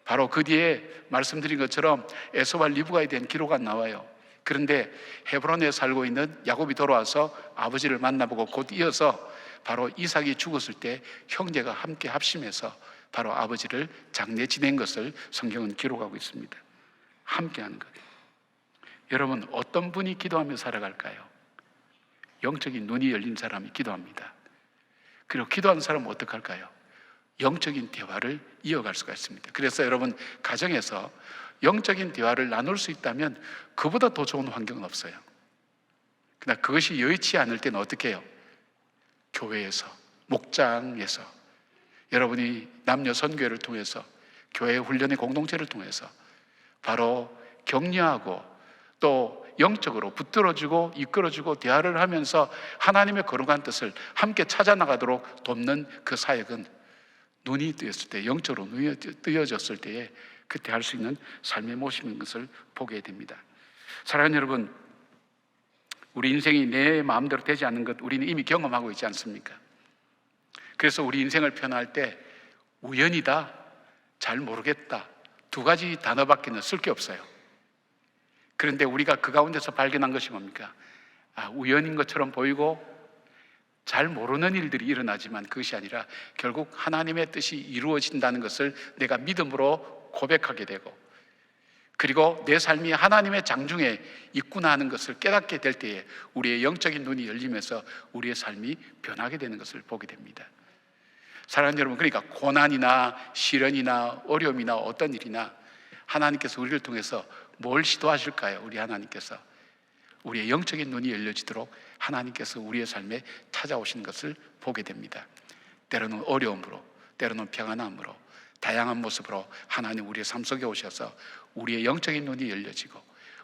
바로 그 뒤에 말씀드린 것처럼 에서와 리브가에 대한 기록이 나와요. 그런데 헤브론에 살고 있는 야곱이 돌아와서 아버지를 만나보고 곧 이어서 바로 이삭이 죽었을 때 형제가 함께 합심해서 바로 아버지를 장례 지낸 것을 성경은 기록하고 있습니다. 함께 하는 거예요. 여러분, 어떤 분이 기도하며 살아갈까요? 영적인 눈이 열린 사람이 기도합니다. 그리고 기도하는 사람은 어떻게 할까요? 영적인 대화를 이어갈 수가 있습니다. 그래서 여러분, 가정에서 영적인 대화를 나눌 수 있다면 그보다 더 좋은 환경은 없어요. 그러나 그것이 여의치 않을 때는 어떻게 해요? 교회에서, 목장에서, 여러분이 남녀 선교회를 통해서, 교회 훈련의 공동체를 통해서 바로 격려하고 또 영적으로 붙들어주고 이끌어주고 대화를 하면서 하나님의 거룩한 뜻을 함께 찾아나가도록 돕는 그 사역은 눈이 뜨였을 때, 영적으로 눈이 뜨여졌을 때에 그때 할 수 있는 삶의 모습인 것을 보게 됩니다. 사랑하는 여러분, 우리 인생이 내 마음대로 되지 않는 것 우리는 이미 경험하고 있지 않습니까? 그래서 우리 인생을 표현할 때 우연이다, 잘 모르겠다, 두 가지 단어밖에는 쓸 게 없어요. 그런데 우리가 그 가운데서 발견한 것이 뭡니까? 우연인 것처럼 보이고 잘 모르는 일들이 일어나지만 그것이 아니라 결국 하나님의 뜻이 이루어진다는 것을 내가 믿음으로 고백하게 되고, 그리고 내 삶이 하나님의 장중에 있구나 하는 것을 깨닫게 될 때에 우리의 영적인 눈이 열리면서 우리의 삶이 변하게 되는 것을 보게 됩니다. 사랑하는 여러분, 그러니까 고난이나 시련이나 어려움이나 어떤 일이나 하나님께서 우리를 통해서 뭘 시도하실까요? 우리 하나님께서 우리의 영적인 눈이 열려지도록 하나님께서 우리의 삶에 찾아오시는 것을 보게 됩니다. 때로는 어려움으로, 때로는 평안함으로, 다양한 모습으로 하나님 우리의 삶 속에 오셔서 우리의 영적인 눈이 열려지고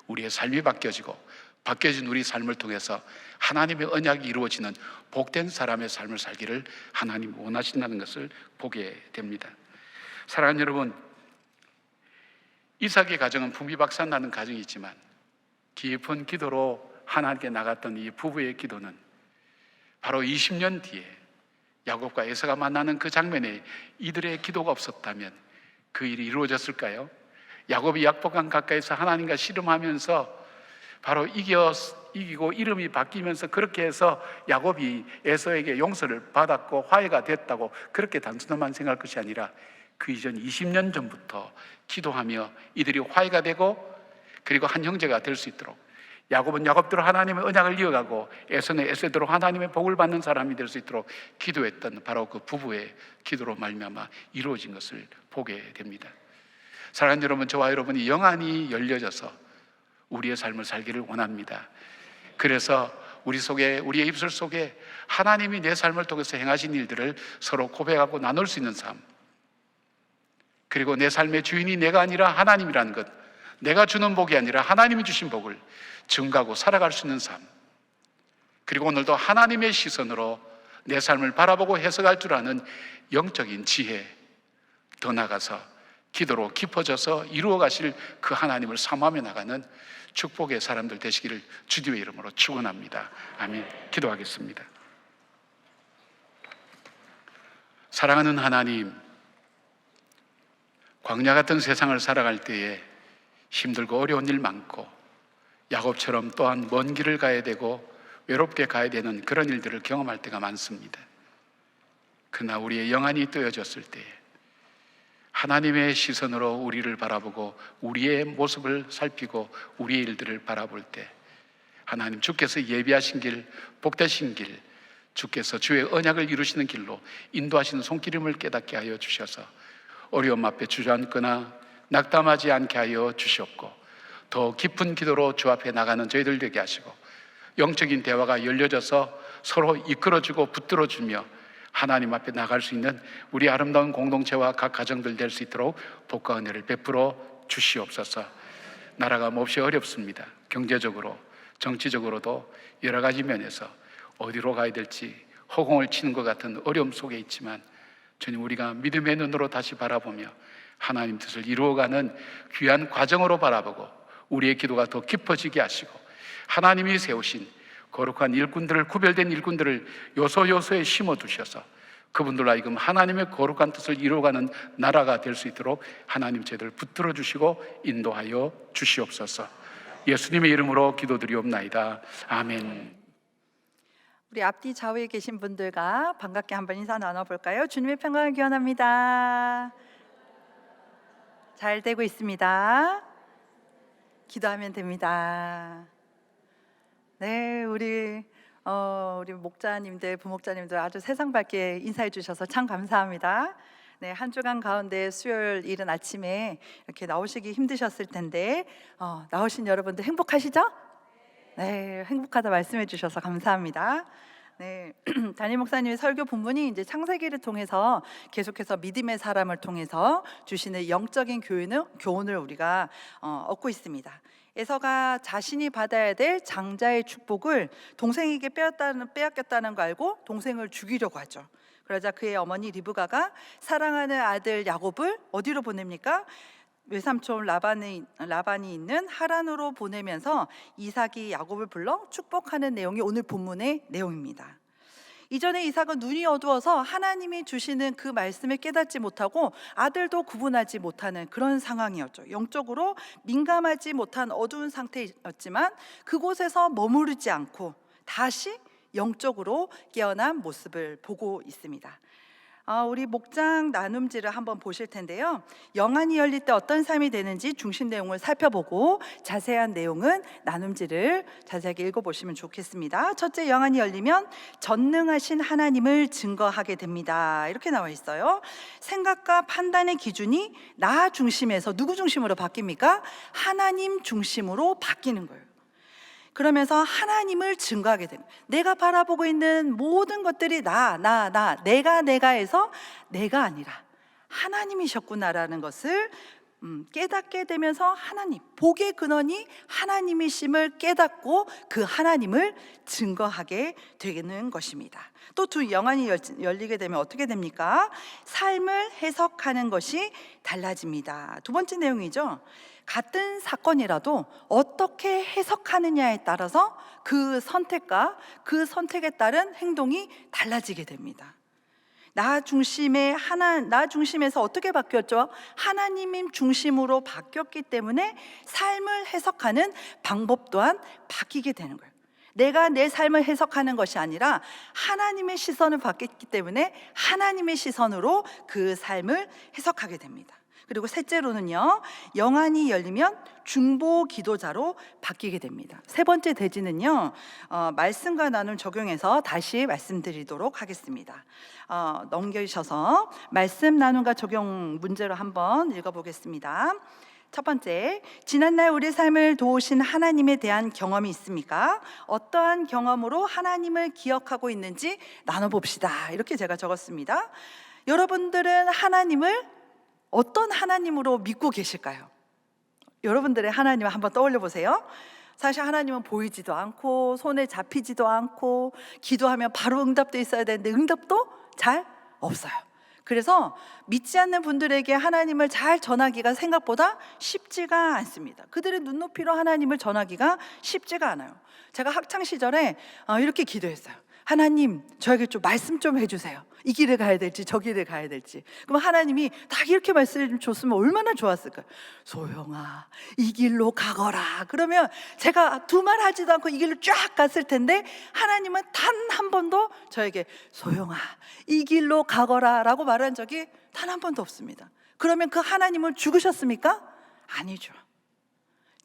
우리의 삶이 바뀌어진 우리 삶을 통해서 하나님의 언약이 이루어지는 복된 사람의 삶을 살기를 하나님 원하신다는 것을 보게 됩니다. 사랑하는 여러분, 이삭의 가정은 풍비박산나는 가정이 있지만 깊은 기도로 하나님께 나갔던 이 부부의 기도는 바로 20년 뒤에 야곱과 에서가 만나는 그 장면에 이들의 기도가 없었다면 그 일이 이루어졌을까요? 야곱이 약복강 가까이서 하나님과 씨름하면서 바로 이기고 이름이 바뀌면서 그렇게 해서 야곱이 에서에게 용서를 받았고 화해가 됐다고 그렇게 단순한 생각할 것이 아니라 그 이전 20년 전부터 기도하며 이들이 화해가 되고 그리고 한 형제가 될 수 있도록, 야곱은 야곱대로 하나님의 언약을 이어가고 에서는 에서대로 하나님의 복을 받는 사람이 될 수 있도록 기도했던 바로 그 부부의 기도로 말미암아 이루어진 것을 보게 됩니다. 사랑하는 여러분, 저와 여러분이 영안이 열려져서 우리의 삶을 살기를 원합니다. 그래서 우리의 입술 속에 하나님이 내 삶을 통해서 행하신 일들을 서로 고백하고 나눌 수 있는 삶, 그리고 내 삶의 주인이 내가 아니라 하나님이라는 것, 내가 주는 복이 아니라 하나님이 주신 복을 증거하고 살아갈 수 있는 삶, 그리고 오늘도 하나님의 시선으로 내 삶을 바라보고 해석할 줄 아는 영적인 지혜, 더 나아가서 기도로 깊어져서 이루어 가실 그 하나님을 사모하며 나가는 축복의 사람들 되시기를 주님의 이름으로 축원합니다. 아멘. 기도하겠습니다. 사랑하는 하나님, 광야 같은 세상을 살아갈 때에 힘들고 어려운 일 많고 야곱처럼 또한 먼 길을 가야 되고 외롭게 가야 되는 그런 일들을 경험할 때가 많습니다. 그러나 우리의 영안이 뜨여졌을 때에 하나님의 시선으로 우리를 바라보고 우리의 모습을 살피고 우리의 일들을 바라볼 때 하나님 주께서 예비하신 길, 복되신 길, 주께서 주의 언약을 이루시는 길로 인도하시는 손길임을 깨닫게 하여 주셔서 어려움 앞에 주저앉거나 낙담하지 않게 하여 주시옵고 더 깊은 기도로 주 앞에 나가는 저희들 되게 하시고 영적인 대화가 열려져서 서로 이끌어주고 붙들어주며 하나님 앞에 나갈 수 있는 우리 아름다운 공동체와 각 가정들 될 수 있도록 복과 은혜를 베풀어 주시옵소서. 나라가 몹시 어렵습니다. 경제적으로, 정치적으로도 여러 가지 면에서 어디로 가야 될지 허공을 치는 것 같은 어려움 속에 있지만 주님, 우리가 믿음의 눈으로 다시 바라보며 하나님 뜻을 이루어가는 귀한 과정으로 바라보고 우리의 기도가 더 깊어지게 하시고 하나님이 세우신 거룩한 일꾼들을, 구별된 일꾼들을 요소요소에 심어두셔서 그분들로 하여금 하나님의 거룩한 뜻을 이루어가는 나라가 될 수 있도록 하나님 저희들을 붙들어 주시고 인도하여 주시옵소서. 예수님의 이름으로 기도드리옵나이다. 아멘. 우리 앞뒤 좌우에 계신 분들과 반갑게 한번 인사 나눠볼까요? 주님의 평강을 기원합니다. 잘 되고 있습니다. 기도하면 됩니다. 네, 우리 목자님들, 부목자님들 아주 세상 밝게 인사해 주셔서 참 감사합니다. 네, 한 주간 가운데 수요일 이른 아침에 이렇게 나오시기 힘드셨을 텐데 나오신 여러분들 행복하시죠? 네, 행복하다 말씀해 주셔서 감사합니다. 네, 담임 목사님의 설교 본문이 이제 창세기를 통해서 계속해서 믿음의 사람을 통해서 주시는 영적인 교훈을 우리가 얻고 있습니다. 에서가 자신이 받아야 될 장자의 축복을 동생에게 빼앗겼다는 거 알고 동생을 죽이려고 하죠. 그러자 그의 어머니 리브가가 사랑하는 아들 야곱을 어디로 보냅니까? 외삼촌 라반이 있는 하란으로 보내면서 이삭이 야곱을 불러 축복하는 내용이 오늘 본문의 내용입니다. 이전에 이삭은 눈이 어두워서 하나님이 주시는 그 말씀을 깨닫지 못하고 아들도 구분하지 못하는 그런 상황이었죠. 영적으로 민감하지 못한 어두운 상태였지만 그곳에서 머무르지 않고 다시 영적으로 깨어난 모습을 보고 있습니다. 우리 목장 나눔지를 한번 보실 텐데요. 영안이 열릴 때 어떤 삶이 되는지 중심 내용을 살펴보고 자세한 내용은 나눔지를 자세하게 읽어보시면 좋겠습니다. 첫째, 영안이 열리면 전능하신 하나님을 증거하게 됩니다. 이렇게 나와 있어요. 생각과 판단의 기준이 나 중심에서 누구 중심으로 바뀝니까? 하나님 중심으로 바뀌는 거예요. 그러면서 하나님을 증거하게 됩니다. 내가 바라보고 있는 모든 것들이 내가에서 내가 아니라 하나님이셨구나라는 것을 깨닫게 되면서 하나님, 복의 근원이 하나님이심을 깨닫고 그 하나님을 증거하게 되는 것입니다. 또 두 영안이 열리게 되면 어떻게 됩니까? 삶을 해석하는 것이 달라집니다. 두 번째 내용이죠. 같은 사건이라도 어떻게 해석하느냐에 따라서 그 선택과 그 선택에 따른 행동이 달라지게 됩니다. 나 중심에서 어떻게 바뀌었죠? 하나님 중심으로 바뀌었기 때문에 삶을 해석하는 방법 또한 바뀌게 되는 거예요. 내가 내 삶을 해석하는 것이 아니라 하나님의 시선을 받기 때문에 하나님의 시선으로 그 삶을 해석하게 됩니다. 그리고 셋째로는요, 영안이 열리면 중보 기도자로 바뀌게 됩니다. 세 번째 대지는요, 말씀과 나눔 적용해서 다시 말씀드리도록 하겠습니다. 넘겨주셔서 말씀 나눔과 적용 문제로 한번 읽어보겠습니다. 첫 번째, 지난날 우리 삶을 도우신 하나님에 대한 경험이 있습니까? 어떠한 경험으로 하나님을 기억하고 있는지 나눠봅시다. 이렇게 제가 적었습니다. 여러분들은 하나님을 어떤 하나님으로 믿고 계실까요? 여러분들의 하나님을 한번 떠올려 보세요. 사실 하나님은 보이지도 않고 손에 잡히지도 않고 기도하면 바로 응답도 있어야 되는데 응답도 잘 없어요. 그래서 믿지 않는 분들에게 하나님을 잘 전하기가 생각보다 쉽지가 않습니다. 그들의 눈높이로 하나님을 전하기가 쉽지가 않아요. 제가 학창 시절에 이렇게 기도했어요. 하나님, 저에게 좀 말씀 좀 해주세요. 이 길을 가야 될지 저 길을 가야 될지. 그럼 하나님이 딱 이렇게 말씀을 줬으면 얼마나 좋았을까요? 소영아, 이 길로 가거라. 그러면 제가 두 말 하지도 않고 이 길로 쫙 갔을 텐데 하나님은 단 한 번도 저에게 소영아, 이 길로 가거라 라고 말한 적이 단 한 번도 없습니다. 그러면 그 하나님은 죽으셨습니까? 아니죠.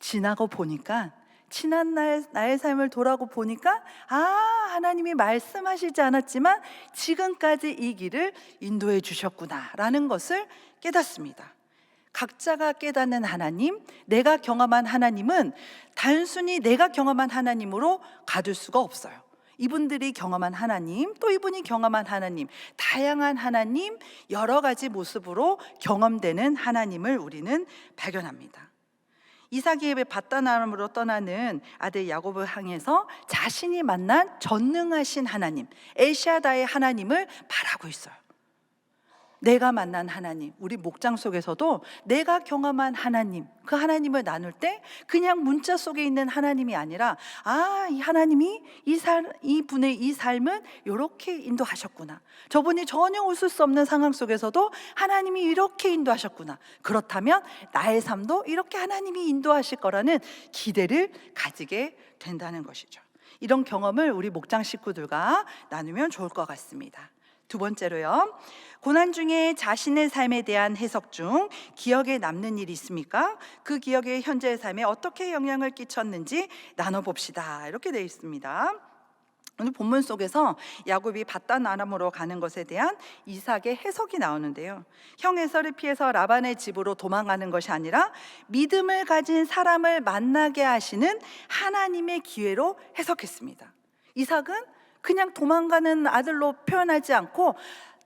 지나고 보니까 지난 나의 삶을 돌아보고 보니까 하나님이 말씀하시지 않았지만 지금까지 이 길을 인도해 주셨구나라는 것을 깨닫습니다. 각자가 깨닫는 하나님, 내가 경험한 하나님은 단순히 내가 경험한 하나님으로 가둘 수가 없어요. 이분들이 경험한 하나님, 또 이분이 경험한 하나님, 다양한 하나님, 여러 가지 모습으로 경험되는 하나님을 우리는 발견합니다. 이삭이 밧단아람으로 떠나는 아들 야곱을 향해서 자신이 만난 전능하신 하나님, 엘샤다의 하나님을 바라고 있어요. 내가 만난 하나님, 우리 목장 속에서도 내가 경험한 하나님, 그 하나님을 나눌 때 그냥 문자 속에 있는 하나님이 아니라 이 하나님이 이분의 이 삶은 이렇게 인도하셨구나, 저분이 전혀 웃을 수 없는 상황 속에서도 하나님이 이렇게 인도하셨구나, 그렇다면 나의 삶도 이렇게 하나님이 인도하실 거라는 기대를 가지게 된다는 것이죠. 이런 경험을 우리 목장 식구들과 나누면 좋을 것 같습니다. 두 번째로요, 고난 중에 자신의 삶에 대한 해석 중 기억에 남는 일이 있습니까? 그 기억이 현재의 삶에 어떻게 영향을 끼쳤는지 나눠봅시다. 이렇게 되어 있습니다. 오늘 본문 속에서 야곱이 밧단 아람으로 가는 것에 대한 이삭의 해석이 나오는데요, 형 에서를 피해서 라반의 집으로 도망가는 것이 아니라 믿음을 가진 사람을 만나게 하시는 하나님의 기회로 해석했습니다. 이삭은 그냥 도망가는 아들로 표현하지 않고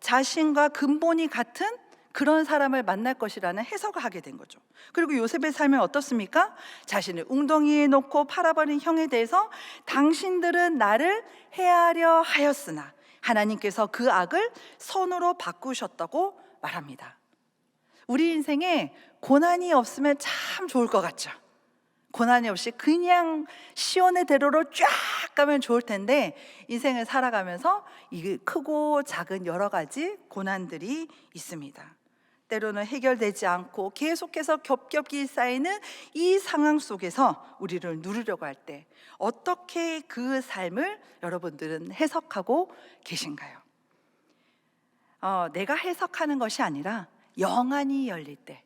자신과 근본이 같은 그런 사람을 만날 것이라는 해석을 하게 된 거죠. 그리고 요셉의 삶은 어떻습니까? 자신을 웅덩이에 놓고 팔아버린 형에 대해서 당신들은 나를 해하려 하였으나 하나님께서 그 악을 선으로 바꾸셨다고 말합니다. 우리 인생에 고난이 없으면 참 좋을 것 같죠. 고난이 없이 그냥 시온의 대로로 쫙 가면 좋을 텐데 인생을 살아가면서 이 크고 작은 여러 가지 고난들이 있습니다. 때로는 해결되지 않고 계속해서 겹겹이 쌓이는 이 상황 속에서 우리를 누리려고 할 때 어떻게 그 삶을 여러분들은 해석하고 계신가요? 내가 해석하는 것이 아니라 영안이 열릴 때,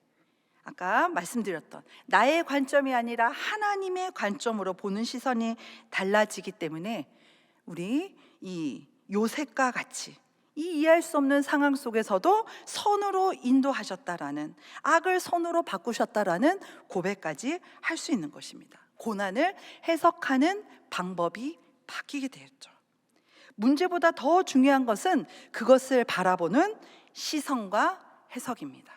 아까 말씀드렸던 나의 관점이 아니라 하나님의 관점으로 보는 시선이 달라지기 때문에 우리 이 요셉과 같이 이 이해할 수 없는 상황 속에서도 선으로 인도하셨다라는, 악을 선으로 바꾸셨다라는 고백까지 할 수 있는 것입니다. 고난을 해석하는 방법이 바뀌게 되었죠. 문제보다 더 중요한 것은 그것을 바라보는 시선과 해석입니다.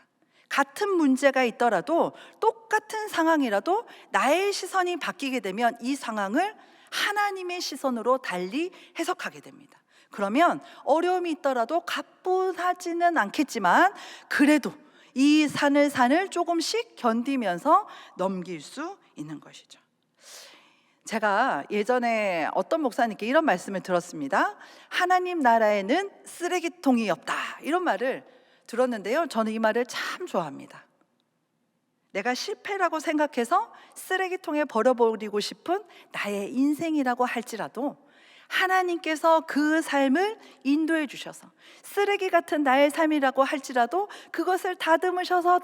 같은 문제가 있더라도 똑같은 상황이라도 나의 시선이 바뀌게 되면 이 상황을 하나님의 시선으로 달리 해석하게 됩니다. 그러면 어려움이 있더라도 가뿐하지는 않겠지만 그래도 이 산을 조금씩 견디면서 넘길 수 있는 것이죠. 제가 예전에 어떤 목사님께 이런 말씀을 들었습니다. 하나님 나라에는 쓰레기통이 없다, 이런 말을 들었는데요, 저는 이 말을 참 좋아합니다. 내가 실패라고 생각해서 쓰레기통에 버려버리고 싶은 나의 인생이라고 할지라도 하나님께서 그 삶을 인도해 주셔서 쓰레기 같은 나의 삶이라고 할지라도 그것을 다듬으셔서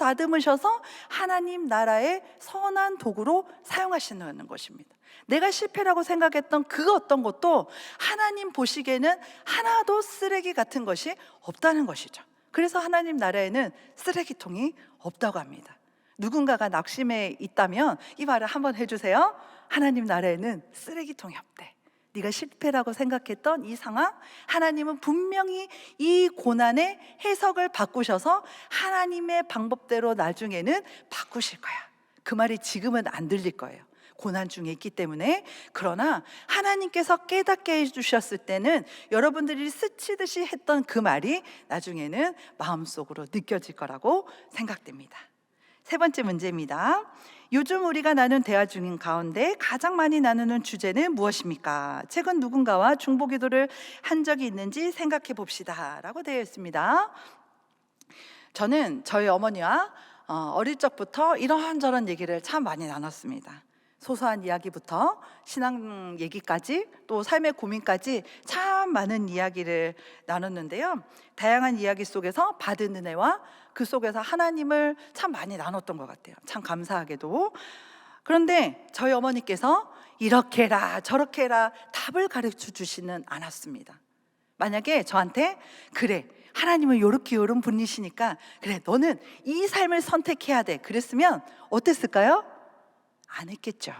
하나님 나라의 선한 도구로 사용하시는 것입니다. 내가 실패라고 생각했던 그 어떤 것도 하나님 보시기에는 하나도 쓰레기 같은 것이 없다는 것이죠. 그래서 하나님 나라에는 쓰레기통이 없다고 합니다. 누군가가 낙심해 있다면 이 말을 한번 해주세요. 하나님 나라에는 쓰레기통이 없대. 네가 실패라고 생각했던 이 상황, 하나님은 분명히 이 고난의 해석을 바꾸셔서 하나님의 방법대로 나중에는 바꾸실 거야. 그 말이 지금은 안 들릴 거예요. 고난 중에 있기 때문에. 그러나 하나님께서 깨닫게 해주셨을 때는 여러분들이 스치듯이 했던 그 말이 나중에는 마음속으로 느껴질 거라고 생각됩니다. 세 번째 문제입니다. 요즘 우리가 나눈 대화 중인 가운데 가장 많이 나누는 주제는 무엇입니까? 최근 누군가와 중보기도를 한 적이 있는지 생각해 봅시다 라고 되어 있습니다. 저는 저희 어머니와 어릴 적부터 이런저런 얘기를 참 많이 나눴습니다. 소소한 이야기부터 신앙 얘기까지 또 삶의 고민까지 참 많은 이야기를 나눴는데요, 다양한 이야기 속에서 받은 은혜와 그 속에서 하나님을 참 많이 나눴던 것 같아요. 참 감사하게도. 그런데 저희 어머니께서 이렇게 해라 저렇게 해라 답을 가르쳐 주시는 않았습니다. 만약에 저한테 그래 하나님은 요렇게 요런 분이시니까 그래 너는 이 삶을 선택해야 돼 그랬으면 어땠을까요? 안 했겠죠.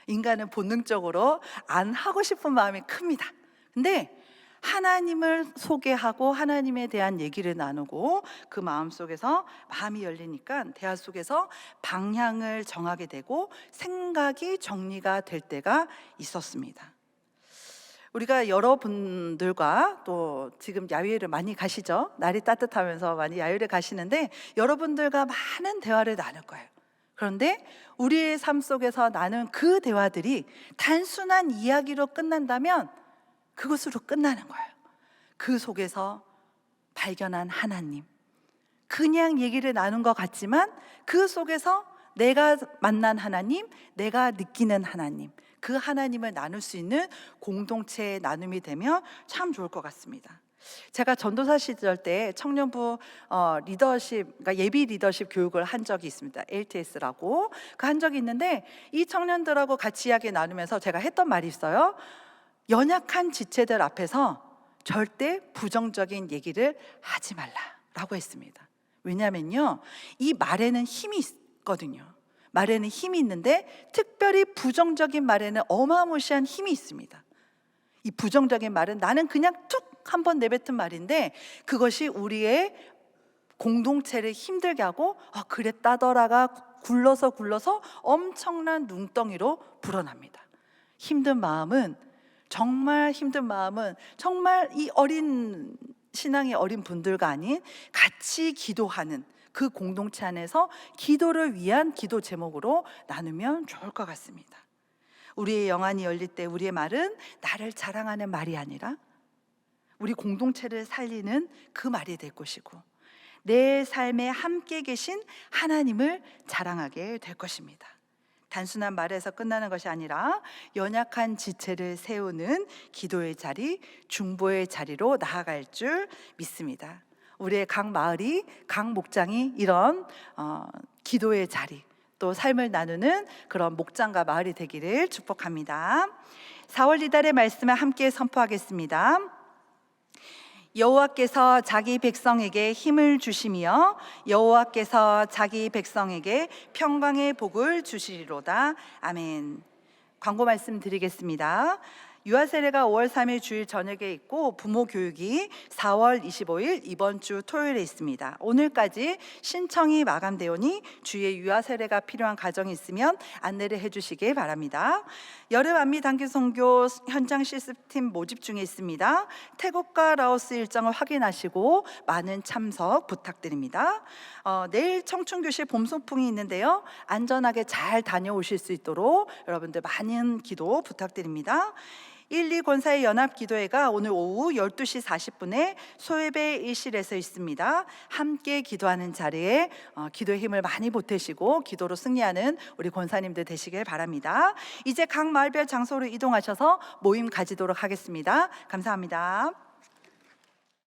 인간은 본능적으로 안 하고 싶은 마음이 큽니다. 근데 하나님을 소개하고 하나님에 대한 얘기를 나누고 그 마음 속에서 마음이 열리니까 대화 속에서 방향을 정하게 되고 생각이 정리가 될 때가 있었습니다. 우리가 여러분들과 또 지금 야외를 많이 가시죠. 날이 따뜻하면서 많이 야외를 가시는데 여러분들과 많은 대화를 나눌 거예요. 그런데 우리의 삶 속에서 나눈 그 대화들이 단순한 이야기로 끝난다면 그것으로 끝나는 거예요. 그 속에서 발견한 하나님, 그냥 얘기를 나눈 것 같지만 그 속에서 내가 만난 하나님, 내가 느끼는 하나님, 그 하나님을 나눌 수 있는 공동체의 나눔이 되면 참 좋을 것 같습니다. 제가 전도사 시절 때 청년부 리더십, 그러니까 예비 리더십 교육을 한 적이 있습니다. LTS라고 그 한 적이 있는데 이 청년들하고 같이 이야기 나누면서 제가 했던 말이 있어요. 연약한 지체들 앞에서 절대 부정적인 얘기를 하지 말라라고 했습니다. 왜냐하면요, 이 말에는 힘이 있거든요. 말에는 힘이 있는데 특별히 부정적인 말에는 어마무시한 힘이 있습니다. 이 부정적인 말은 나는 그냥 툭 한번 내뱉은 말인데 그것이 우리의 공동체를 힘들게 하고 그랬다더라가 굴러서 엄청난 눈덩이로 불어납니다. 힘든 마음은 정말 이 어린 신앙의 어린 분들과 아닌 같이 기도하는 그 공동체 안에서 기도를 위한 기도 제목으로 나누면 좋을 것 같습니다. 우리의 영안이 열릴 때 우리의 말은 나를 자랑하는 말이 아니라 우리 공동체를 살리는 그 말이 될 것이고 내 삶에 함께 계신 하나님을 자랑하게 될 것입니다. 단순한 말에서 끝나는 것이 아니라 연약한 지체를 세우는 기도의 자리, 중보의 자리로 나아갈 줄 믿습니다. 우리의 각 마을이, 각 목장이 이런 기도의 자리, 또 삶을 나누는 그런 목장과 마을이 되기를 축복합니다. 4월 이달의 말씀을 함께 선포하겠습니다. 여호와께서 자기 백성에게 힘을 주시며 여호와께서 자기 백성에게 평강의 복을 주시리로다. 아멘. 광고 말씀 드리겠습니다. 유아 세례가 5월 3일 주일 저녁에 있고 부모 교육이 4월 25일 이번 주 토요일에 있습니다. 오늘까지 신청이 마감되오니 주위에 유아 세례가 필요한 가정이 있으면 안내를 해주시기 바랍니다. 여름 안미 단기 선교 현장 실습팀 모집 중에 있습니다. 태국과 라오스 일정을 확인하시고 많은 참석 부탁드립니다. 내일 청춘교실 봄소풍이 있는데요. 안전하게 잘 다녀오실 수 있도록 여러분들 많은 기도 부탁드립니다. 1, 2 권사의 연합기도회가 오늘 오후 12시 40분에 소예배 1실에서 있습니다. 함께 기도하는 자리에 기도의 힘을 많이 보태시고 기도로 승리하는 우리 권사님들 되시길 바랍니다. 이제 각 마을별 장소로 이동하셔서 모임 가지도록 하겠습니다. 감사합니다.